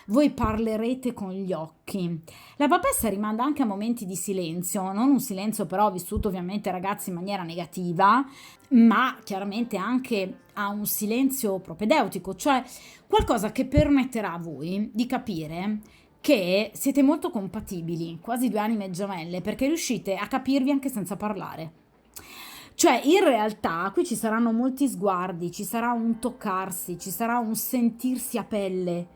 A: voi parlerete con gli occhi. La papessa rimanda anche a momenti di silenzio, non un silenzio però vissuto ovviamente ragazzi in maniera negativa, ma chiaramente anche a un silenzio propedeutico, cioè qualcosa che permetterà a voi di capire che siete molto compatibili, quasi 2 anime gemelle, perché riuscite a capirvi anche senza parlare. Cioè, in realtà, qui ci saranno molti sguardi, ci sarà un toccarsi, ci sarà un sentirsi a pelle.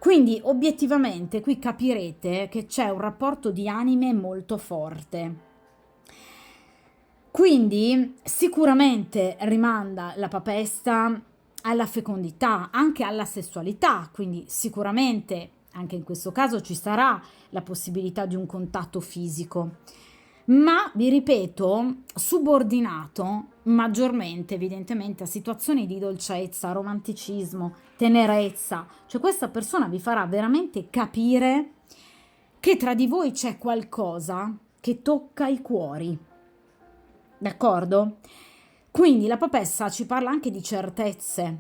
A: Quindi obiettivamente qui capirete che c'è un rapporto di anime molto forte. Quindi sicuramente rimanda la papesta alla fecondità, anche alla sessualità, quindi sicuramente anche in questo caso ci sarà la possibilità di un contatto fisico, ma vi ripeto, subordinato maggiormente evidentemente a situazioni di dolcezza, romanticismo, tenerezza, cioè questa persona vi farà veramente capire che tra di voi c'è qualcosa che tocca i cuori. D'accordo? Quindi la papessa ci parla anche di certezze,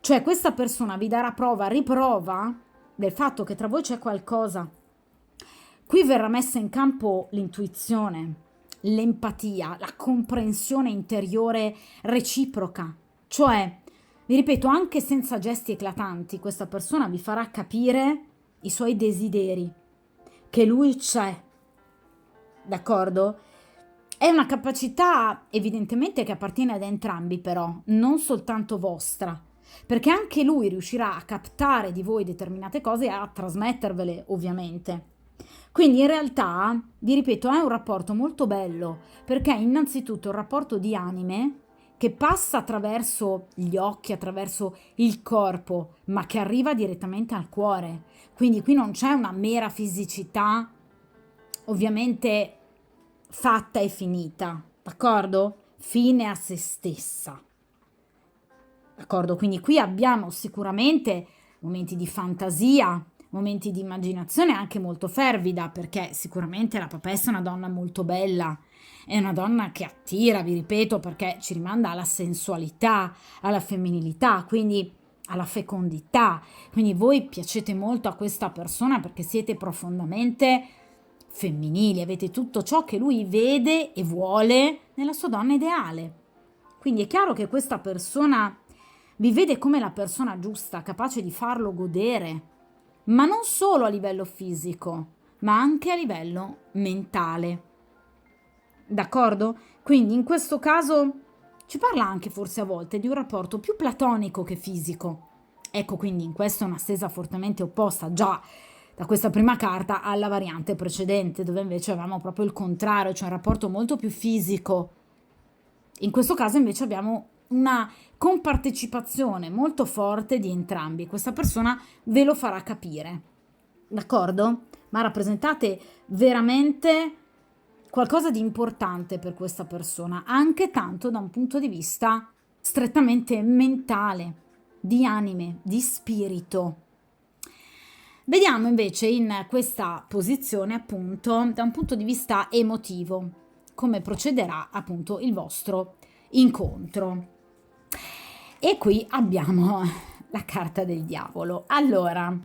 A: cioè questa persona vi darà prova, riprova del fatto che tra voi c'è qualcosa. Qui verrà messa in campo l'intuizione, l'empatia, la comprensione interiore reciproca, cioè, vi ripeto, anche senza gesti eclatanti, questa persona vi farà capire i suoi desideri, che lui c'è, d'accordo? È una capacità evidentemente che appartiene ad entrambi però, non soltanto vostra, perché anche lui riuscirà a captare di voi determinate cose e a trasmettervele ovviamente. Quindi in realtà, vi ripeto, è un rapporto molto bello, perché è innanzitutto un rapporto di anime che passa attraverso gli occhi, attraverso il corpo, ma che arriva direttamente al cuore. Quindi qui non c'è una mera fisicità, ovviamente fatta e finita, d'accordo? Fine a se stessa, d'accordo? Quindi qui abbiamo sicuramente momenti di fantasia, momenti di immaginazione anche molto fervida, perché sicuramente la papessa è una donna molto bella, è una donna che attira, vi ripeto, perché ci rimanda alla sensualità, alla femminilità, quindi alla fecondità. Quindi voi piacete molto a questa persona perché siete profondamente femminili, avete tutto ciò che lui vede e vuole nella sua donna ideale. Quindi è chiaro che questa persona vi vede come la persona giusta, capace di farlo godere, ma non solo a livello fisico, ma anche a livello mentale. D'accordo? Quindi in questo caso ci parla anche forse a volte di un rapporto più platonico che fisico. Ecco, quindi in questo è una stesa fortemente opposta già da questa prima carta alla variante precedente, dove invece avevamo proprio il contrario, cioè un rapporto molto più fisico. In questo caso invece abbiamo una compartecipazione molto forte di entrambi. Questa persona ve lo farà capire, d'accordo? Ma rappresentate veramente qualcosa di importante per questa persona, anche tanto da un punto di vista strettamente mentale, di anime, di spirito. Vediamo invece in questa posizione appunto da un punto di vista emotivo come procederà appunto il vostro incontro. E qui abbiamo la carta del diavolo. Allora,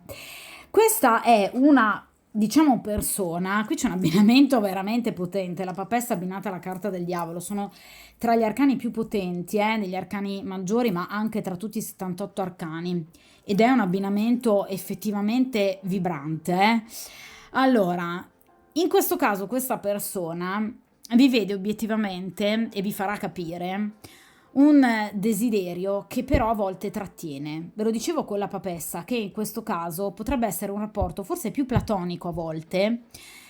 A: questa è una, diciamo, persona, qui c'è un abbinamento veramente potente, la papessa abbinata alla carta del diavolo, sono tra gli arcani più potenti, negli arcani maggiori, ma anche tra tutti i 78 arcani, ed è un abbinamento effettivamente vibrante. Allora, in questo caso questa persona vi vede obiettivamente e vi farà capire un desiderio che però a volte trattiene. Ve lo dicevo con la papessa, che in questo caso potrebbe essere un rapporto forse più platonico a volte,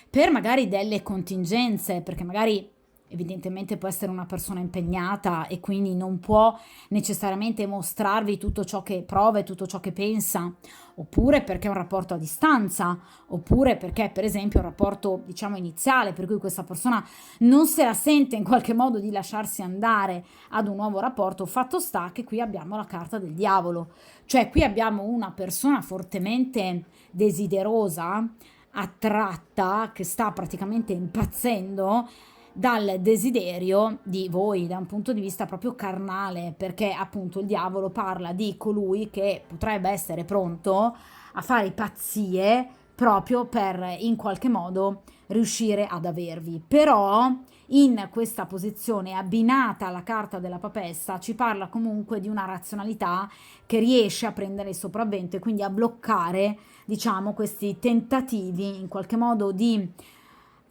A: per magari delle contingenze, perché magari evidentemente può essere una persona impegnata e quindi non può necessariamente mostrarvi tutto ciò che prova e tutto ciò che pensa, oppure perché è un rapporto a distanza, oppure perché per esempio è un rapporto diciamo iniziale, per cui questa persona non se la sente in qualche modo di lasciarsi andare ad un nuovo rapporto. Fatto sta che qui abbiamo la carta del diavolo, cioè qui abbiamo una persona fortemente desiderosa, attratta, che sta praticamente impazzendo dal desiderio di voi da un punto di vista proprio carnale, perché appunto il diavolo parla di colui che potrebbe essere pronto a fare pazzie proprio per in qualche modo riuscire ad avervi. Però in questa posizione abbinata alla carta della papessa ci parla comunque di una razionalità che riesce a prendere il sopravvento e quindi a bloccare, diciamo, questi tentativi in qualche modo di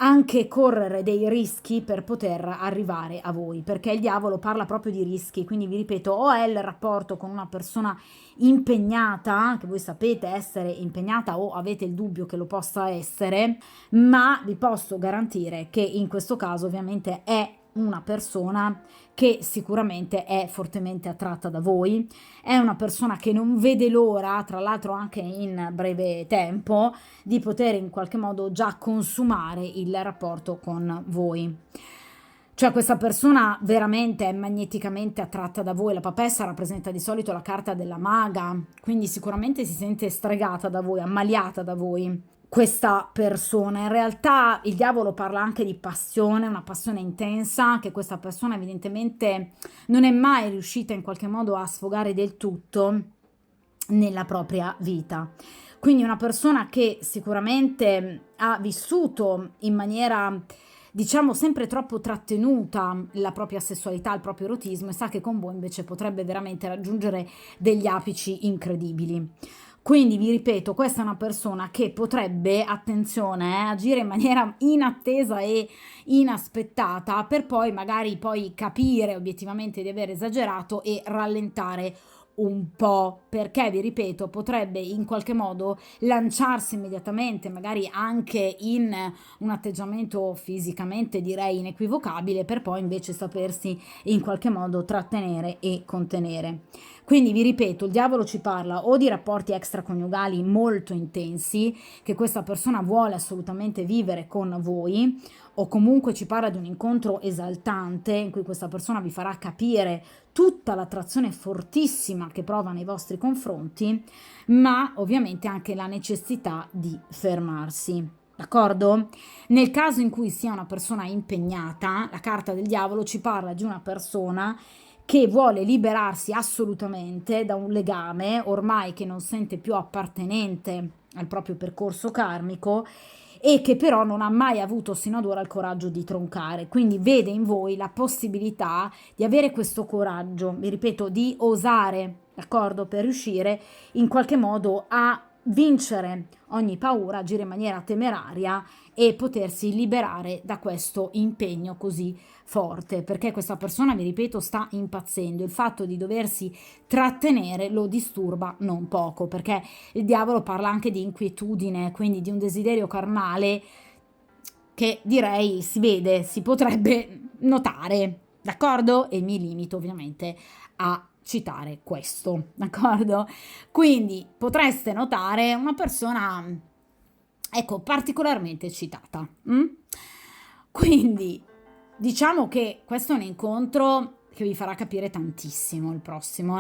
A: anche correre dei rischi per poter arrivare a voi, perché il diavolo parla proprio di rischi, quindi vi ripeto, o è il rapporto con una persona impegnata, che voi sapete essere impegnata o avete il dubbio che lo possa essere, ma vi posso garantire che in questo caso ovviamente è una persona che sicuramente è fortemente attratta da voi, è una persona che non vede l'ora, tra l'altro anche in breve tempo, di poter in qualche modo già consumare il rapporto con voi. Cioè questa persona veramente è magneticamente attratta da voi, la papessa rappresenta di solito la carta della maga, quindi sicuramente si sente stregata da voi, ammaliata da voi questa persona. In realtà il diavolo parla anche di passione, una passione intensa che questa persona evidentemente non è mai riuscita in qualche modo a sfogare del tutto nella propria vita. Quindi una persona che sicuramente ha vissuto in maniera, diciamo, sempre troppo trattenuta la propria sessualità, il proprio erotismo, e sa che con voi invece potrebbe veramente raggiungere degli apici incredibili. Quindi vi ripeto, questa è una persona che potrebbe, attenzione, agire in maniera inattesa e inaspettata per poi magari poi capire obiettivamente di aver esagerato e rallentare un po', perché vi ripeto, potrebbe in qualche modo lanciarsi immediatamente, magari anche in un atteggiamento fisicamente direi inequivocabile, per poi invece sapersi in qualche modo trattenere e contenere. Quindi vi ripeto, il diavolo ci parla o di rapporti extraconiugali molto intensi che questa persona vuole assolutamente vivere con voi, o comunque ci parla di un incontro esaltante in cui questa persona vi farà capire tutta l'attrazione fortissima che prova nei vostri confronti, ma ovviamente anche la necessità di fermarsi. D'accordo? Nel caso in cui sia una persona impegnata, la carta del diavolo ci parla di una persona che vuole liberarsi assolutamente da un legame ormai che non sente più appartenente al proprio percorso karmico e che però non ha mai avuto sino ad ora il coraggio di troncare. Quindi vede in voi la possibilità di avere questo coraggio, vi ripeto, di osare, d'accordo, per riuscire in qualche modo a vincere ogni paura, agire in maniera temeraria e potersi liberare da questo impegno così forte, perché questa persona, vi ripeto, sta impazzendo. Il fatto di doversi trattenere lo disturba non poco, perché il diavolo parla anche di inquietudine, quindi di un desiderio carnale che direi si vede, si potrebbe notare, d'accordo? E mi limito ovviamente a citare questo, d'accordo? Quindi potreste notare una persona, ecco, particolarmente eccitata. Quindi diciamo che questo è un incontro che vi farà capire tantissimo il prossimo,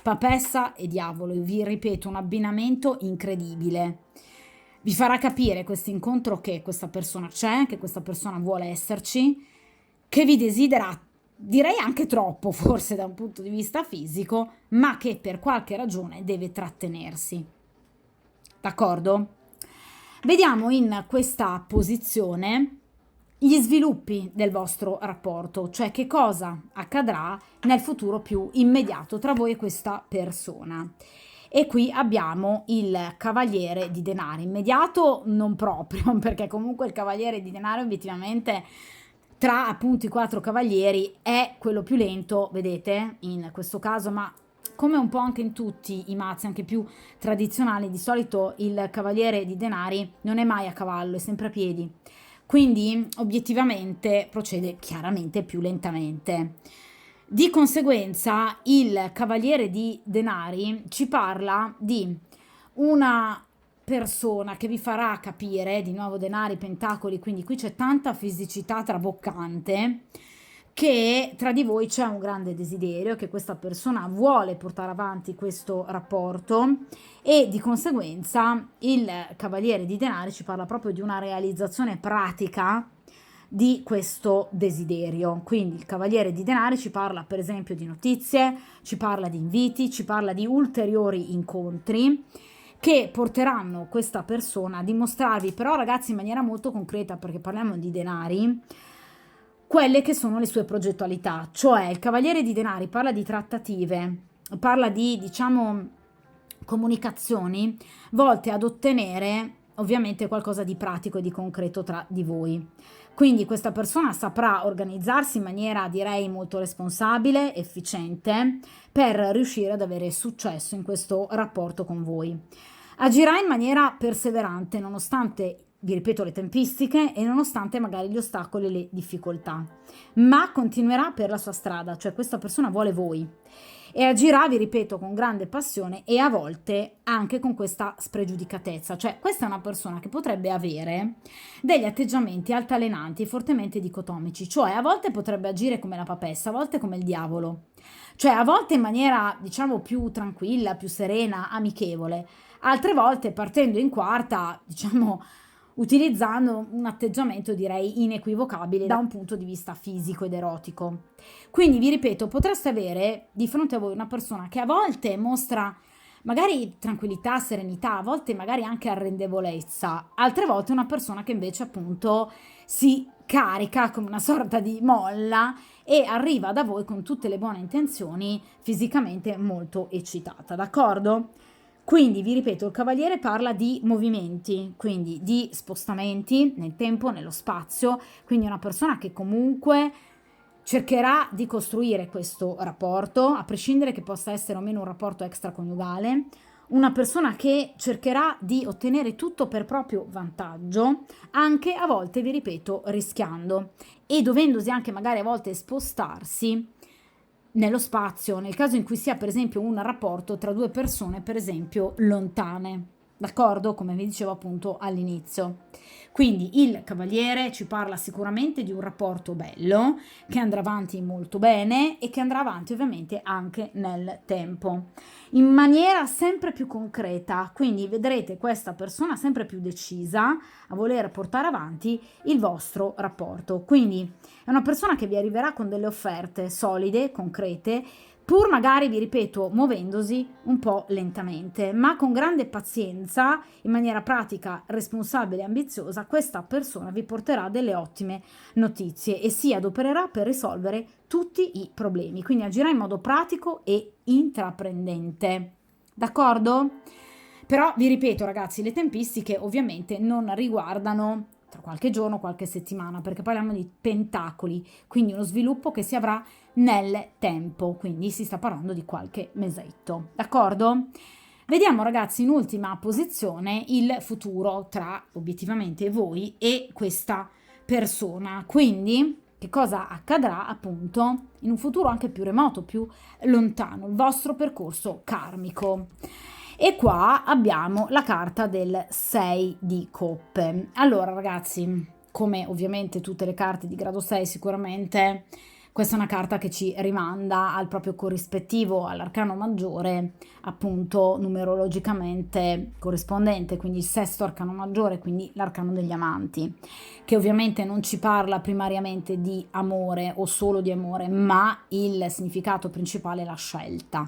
A: Papessa e diavolo, vi ripeto, un abbinamento incredibile. Vi farà capire questo incontro che questa persona c'è, che questa persona vuole esserci, che vi desidera, direi anche troppo forse da un punto di vista fisico, ma che per qualche ragione deve trattenersi. D'accordo? Vediamo in questa posizione gli sviluppi del vostro rapporto, cioè che cosa accadrà nel futuro più immediato tra voi e questa persona. E qui abbiamo il cavaliere di denari, immediato non proprio, perché comunque il cavaliere di denaro obiettivamente tra appunto i 4 cavalieri è quello più lento, vedete, in questo caso, ma come un po' anche in tutti i mazzi, anche più tradizionali, di solito il cavaliere di denari non è mai a cavallo, è sempre a piedi. Quindi obiettivamente procede chiaramente più lentamente. Di conseguenza il cavaliere di denari ci parla di una persona che vi farà capire, di nuovo denari, pentacoli, quindi qui c'è tanta fisicità traboccante, che tra di voi c'è un grande desiderio, che questa persona vuole portare avanti questo rapporto e di conseguenza il cavaliere di denari ci parla proprio di una realizzazione pratica di questo desiderio. Quindi il cavaliere di denari ci parla per esempio di notizie, ci parla di inviti, ci parla di ulteriori incontri che porteranno questa persona a dimostrarvi, però ragazzi in maniera molto concreta, perché parliamo di denari, quelle che sono le sue progettualità. Cioè il cavaliere di denari parla di trattative, parla di, diciamo, comunicazioni volte ad ottenere ovviamente qualcosa di pratico e di concreto tra di voi. Quindi questa persona saprà organizzarsi in maniera, direi, molto responsabile, efficiente, per riuscire ad avere successo in questo rapporto con voi. Agirà in maniera perseverante nonostante, vi ripeto, le tempistiche e nonostante magari gli ostacoli e le difficoltà, ma continuerà per la sua strada, cioè questa persona vuole voi e agirà, vi ripeto, con grande passione e a volte anche con questa spregiudicatezza, cioè questa è una persona che potrebbe avere degli atteggiamenti altalenanti e fortemente dicotomici, cioè a volte potrebbe agire come la papessa, a volte come il diavolo, cioè a volte in maniera diciamo più tranquilla, più serena, amichevole, altre volte partendo in quarta, diciamo utilizzando un atteggiamento direi inequivocabile da un punto di vista fisico ed erotico. Quindi vi ripeto, potreste avere di fronte a voi una persona che a volte mostra magari tranquillità, serenità, a volte magari anche arrendevolezza, altre volte una persona che invece appunto si carica come una sorta di molla e arriva da voi con tutte le buone intenzioni, fisicamente molto eccitata, d'accordo? Quindi vi ripeto, il cavaliere parla di movimenti, quindi di spostamenti nel tempo, nello spazio, quindi una persona che comunque cercherà di costruire questo rapporto, a prescindere che possa essere o meno un rapporto extraconiugale, una persona che cercherà di ottenere tutto per proprio vantaggio, anche a volte, vi ripeto, rischiando e dovendosi anche magari a volte spostarsi nello spazio, nel caso in cui sia per esempio un rapporto tra due persone per esempio lontane, d'accordo? Come vi dicevo appunto all'inizio. Quindi il cavaliere ci parla sicuramente di un rapporto bello che andrà avanti molto bene e che andrà avanti ovviamente anche nel tempo in maniera sempre più concreta, quindi vedrete questa persona sempre più decisa a voler portare avanti il vostro rapporto. Quindi è una persona che vi arriverà con delle offerte solide, concrete, pur magari, vi ripeto, muovendosi un po' lentamente, ma con grande pazienza, in maniera pratica, responsabile e ambiziosa, questa persona vi porterà delle ottime notizie e si adopererà per risolvere tutti i problemi, quindi agirà in modo pratico e intraprendente. D'accordo? Però vi ripeto ragazzi, le tempistiche ovviamente non riguardano tra qualche giorno, qualche settimana, perché parliamo di pentacoli, quindi uno sviluppo che si avrà nel tempo, quindi si sta parlando di qualche mesetto, d'accordo? Vediamo ragazzi in ultima posizione il futuro tra obiettivamente voi e questa persona, quindi che cosa accadrà appunto in un futuro anche più remoto, più lontano, il vostro percorso karmico. E qua abbiamo la carta del 6 di coppe. Allora ragazzi, come ovviamente tutte le carte di grado 6 sicuramente, questa è una carta che ci rimanda al proprio corrispettivo, all'arcano maggiore, appunto numerologicamente corrispondente, quindi il sesto arcano maggiore, quindi l'arcano degli amanti, che ovviamente non ci parla primariamente di amore o solo di amore, ma il significato principale è la scelta.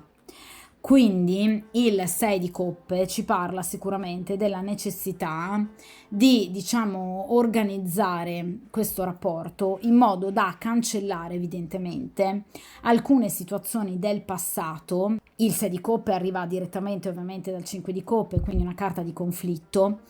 A: Quindi il 6 di coppe ci parla sicuramente della necessità di, diciamo, organizzare questo rapporto in modo da cancellare evidentemente alcune situazioni del passato. Il 6 di coppe arriva direttamente ovviamente dal 5 di coppe, quindi una carta di conflitto.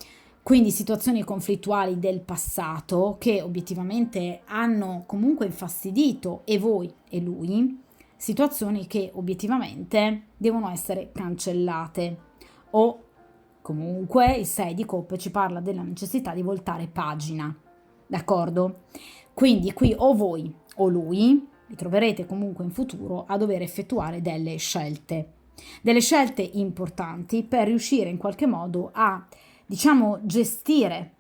A: Quindi situazioni conflittuali del passato che obiettivamente hanno comunque infastidito e voi e lui, situazioni che obiettivamente devono essere cancellate o comunque il 6 di coppe ci parla della necessità di voltare pagina, d'accordo? Quindi qui o voi o lui vi troverete comunque in futuro a dover effettuare delle scelte importanti per riuscire in qualche modo a, diciamo, gestire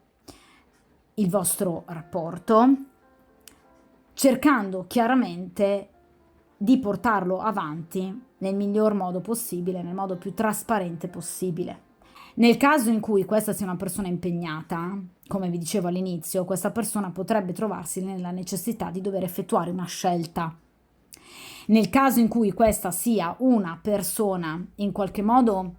A: il vostro rapporto cercando chiaramente di portarlo avanti nel miglior modo possibile, nel modo più trasparente possibile. Nel caso in cui questa sia una persona impegnata, come vi dicevo all'inizio, questa persona potrebbe trovarsi nella necessità di dover effettuare una scelta. Nel caso in cui questa sia una persona in qualche modo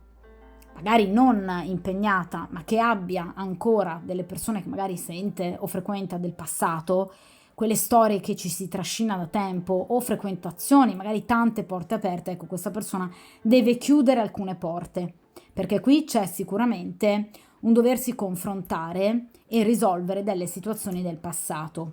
A: magari non impegnata, ma che abbia ancora delle persone che magari sente o frequenta del passato, quelle storie che ci si trascina da tempo o frequentazioni, magari tante porte aperte, ecco, questa persona deve chiudere alcune porte perché qui c'è sicuramente un doversi confrontare e risolvere delle situazioni del passato,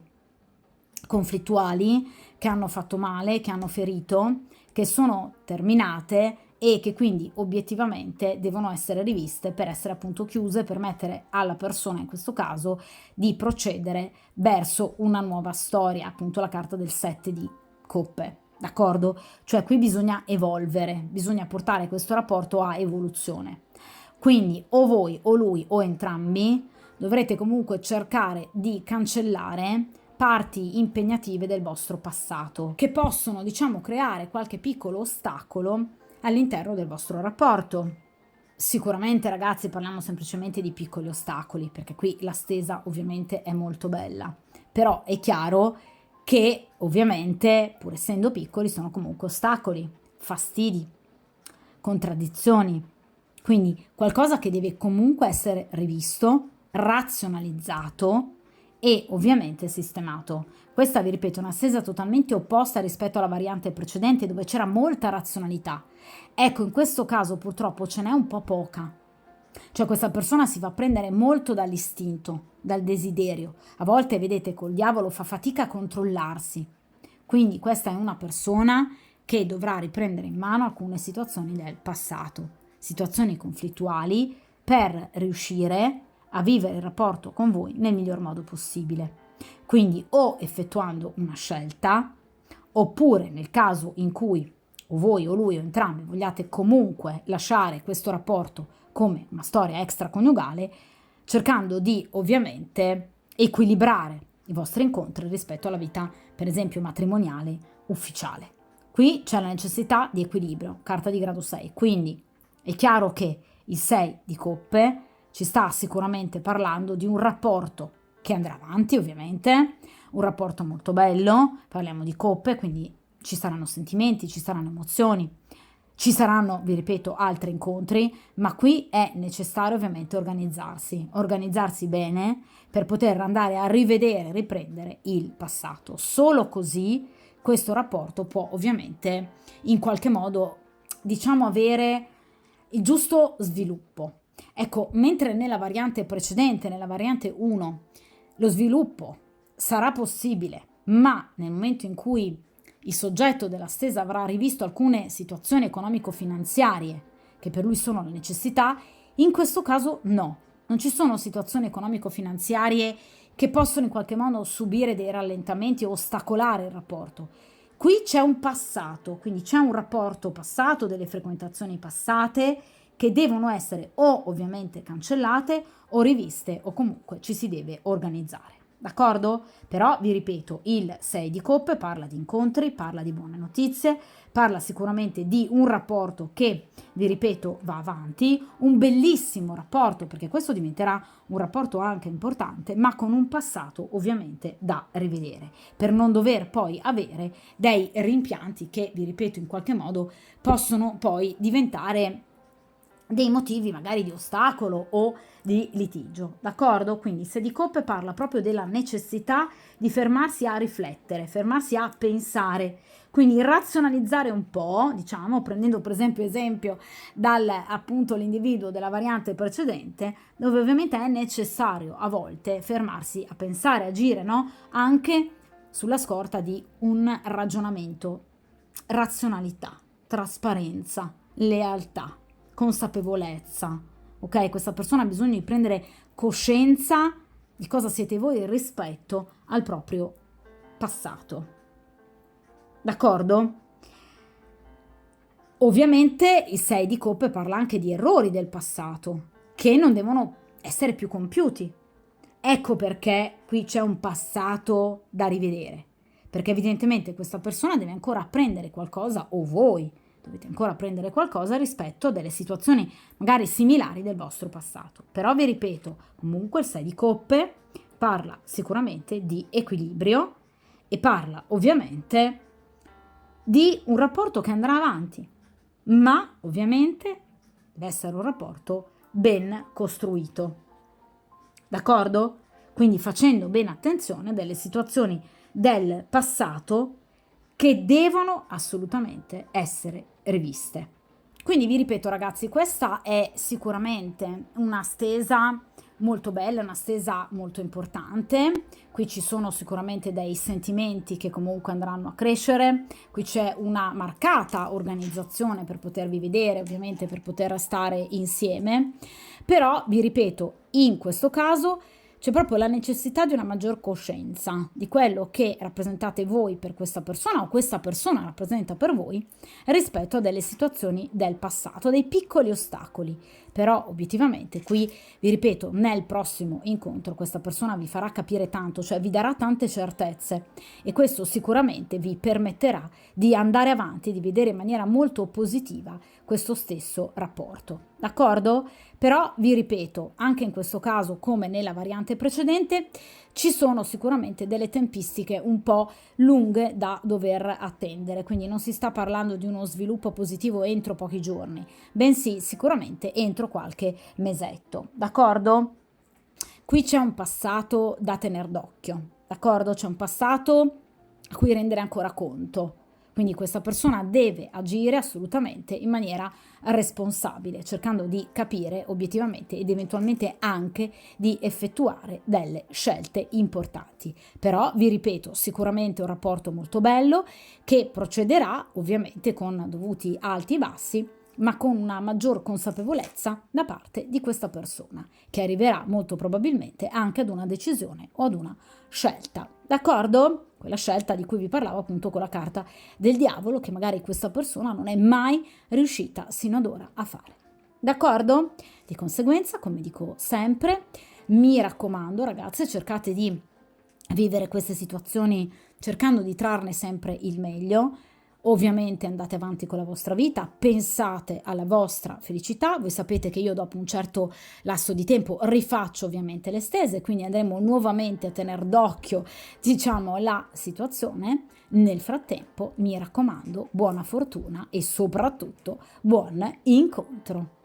A: conflittuali, che hanno fatto male, che hanno ferito, che sono terminate e che quindi obiettivamente devono essere riviste per essere appunto chiuse, per permettere alla persona in questo caso di procedere verso una nuova storia, appunto la carta del 7 di coppe, d'accordo? Cioè qui bisogna evolvere, bisogna portare questo rapporto a evoluzione. Quindi o voi o lui o entrambi dovrete comunque cercare di cancellare parti impegnative del vostro passato che possono, diciamo, creare qualche piccolo ostacolo all'interno del vostro rapporto. Sicuramente, ragazzi, parliamo semplicemente di piccoli ostacoli, perché qui la stesa ovviamente è molto bella, però è chiaro che ovviamente, pur essendo piccoli, sono comunque ostacoli, fastidi, contraddizioni, quindi qualcosa che deve comunque essere rivisto, razionalizzato e ovviamente sistemato. Questa, vi ripeto, è una stesa totalmente opposta rispetto alla variante precedente dove c'era molta razionalità. Ecco, in questo caso purtroppo ce n'è un po' poca. Cioè questa persona si fa prendere molto dall'istinto, dal desiderio. A volte, vedete, col diavolo fa fatica a controllarsi. Quindi questa è una persona che dovrà riprendere in mano alcune situazioni del passato, situazioni conflittuali, per riuscire a vivere il rapporto con voi nel miglior modo possibile. Quindi o effettuando una scelta, oppure nel caso in cui o voi o lui o entrambi vogliate comunque lasciare questo rapporto come una storia extraconiugale, cercando di ovviamente equilibrare i vostri incontri rispetto alla vita, per esempio, matrimoniale ufficiale. Qui c'è la necessità di equilibrio, carta di grado 6, quindi è chiaro che il 6 di coppe ci sta sicuramente parlando di un rapporto che andrà avanti, ovviamente, un rapporto molto bello, parliamo di coppe, quindi ci saranno sentimenti, ci saranno emozioni, ci saranno, vi ripeto, altri incontri, ma qui è necessario ovviamente organizzarsi bene per poter andare a rivedere, riprendere il passato. Solo così questo rapporto può ovviamente in qualche modo, diciamo, avere il giusto sviluppo. Ecco, mentre nella variante precedente, nella variante 1, lo sviluppo sarà possibile, ma nel momento in cui il soggetto della stesa avrà rivisto alcune situazioni economico-finanziarie che per lui sono la necessità, in questo caso no, non ci sono situazioni economico-finanziarie che possono in qualche modo subire dei rallentamenti o ostacolare il rapporto. Qui c'è un passato, quindi c'è un rapporto passato, delle frequentazioni passate che devono essere o ovviamente cancellate o riviste, o comunque ci si deve organizzare. D'accordo? Però vi ripeto, il 6 di coppe parla di incontri, parla di buone notizie, parla sicuramente di un rapporto che, vi ripeto, va avanti, un bellissimo rapporto, perché questo diventerà un rapporto anche importante, ma con un passato ovviamente da rivedere, per non dover poi avere dei rimpianti che, vi ripeto, in qualche modo possono poi diventare dei motivi magari di ostacolo o di litigio, d'accordo? Quindi se di coppe parla proprio della necessità di fermarsi a riflettere, fermarsi a pensare, quindi razionalizzare un po', diciamo, prendendo per esempio dal appunto l'individuo della variante precedente, dove ovviamente è necessario a volte fermarsi a pensare, agire, no? Anche sulla scorta di un ragionamento, razionalità, trasparenza, lealtà, consapevolezza, ok? Questa persona ha bisogno di prendere coscienza di cosa siete voi rispetto al proprio passato, d'accordo? Ovviamente il 6 di coppe parla anche di errori del passato che non devono essere più compiuti. Ecco perché qui c'è un passato da rivedere, perché evidentemente questa persona deve ancora apprendere qualcosa, o voi dovete ancora apprendere qualcosa rispetto a delle situazioni magari similari del vostro passato. Però vi ripeto, comunque il 6 di coppe parla sicuramente di equilibrio e parla ovviamente di un rapporto che andrà avanti, ma ovviamente deve essere un rapporto ben costruito, d'accordo? Quindi facendo bene attenzione a delle situazioni del passato che devono assolutamente essere riviste. Quindi vi ripeto ragazzi, questa è sicuramente una stesa molto bella, una stesa molto importante. Qui ci sono sicuramente dei sentimenti che comunque andranno a crescere, qui c'è una marcata organizzazione per potervi vedere, ovviamente per poter stare insieme, però vi ripeto, in questo caso c'è proprio la necessità di una maggior coscienza di quello che rappresentate voi per questa persona o questa persona rappresenta per voi rispetto a delle situazioni del passato, dei piccoli ostacoli. Però obiettivamente qui, vi ripeto, nel prossimo incontro questa persona vi farà capire tanto, cioè vi darà tante certezze e questo sicuramente vi permetterà di andare avanti, di vedere in maniera molto positiva questo stesso rapporto. D'accordo? Però vi ripeto, anche in questo caso come nella variante precedente ci sono sicuramente delle tempistiche un po' lunghe da dover attendere, quindi non si sta parlando di uno sviluppo positivo entro pochi giorni, bensì sicuramente entro qualche mesetto, d'accordo? Qui c'è un passato da tener d'occhio, d'accordo? C'è un passato a cui rendere ancora conto. Quindi questa persona deve agire assolutamente in maniera responsabile, cercando di capire obiettivamente ed eventualmente anche di effettuare delle scelte importanti. Però vi ripeto, sicuramente un rapporto molto bello che procederà ovviamente con dovuti alti e bassi, ma con una maggior consapevolezza da parte di questa persona, che arriverà molto probabilmente anche ad una decisione o ad una scelta. D'accordo? Quella scelta di cui vi parlavo appunto con la carta del diavolo, che magari questa persona non è mai riuscita sino ad ora a fare. D'accordo? Di conseguenza, come dico sempre, mi raccomando ragazze, cercate di vivere queste situazioni cercando di trarne sempre il meglio. Ovviamente andate avanti con la vostra vita, pensate alla vostra felicità. Voi sapete che io dopo un certo lasso di tempo rifaccio ovviamente le stese, quindi andremo nuovamente a tenere d'occhio, diciamo, la situazione. Nel frattempo, mi raccomando, buona fortuna e soprattutto buon incontro.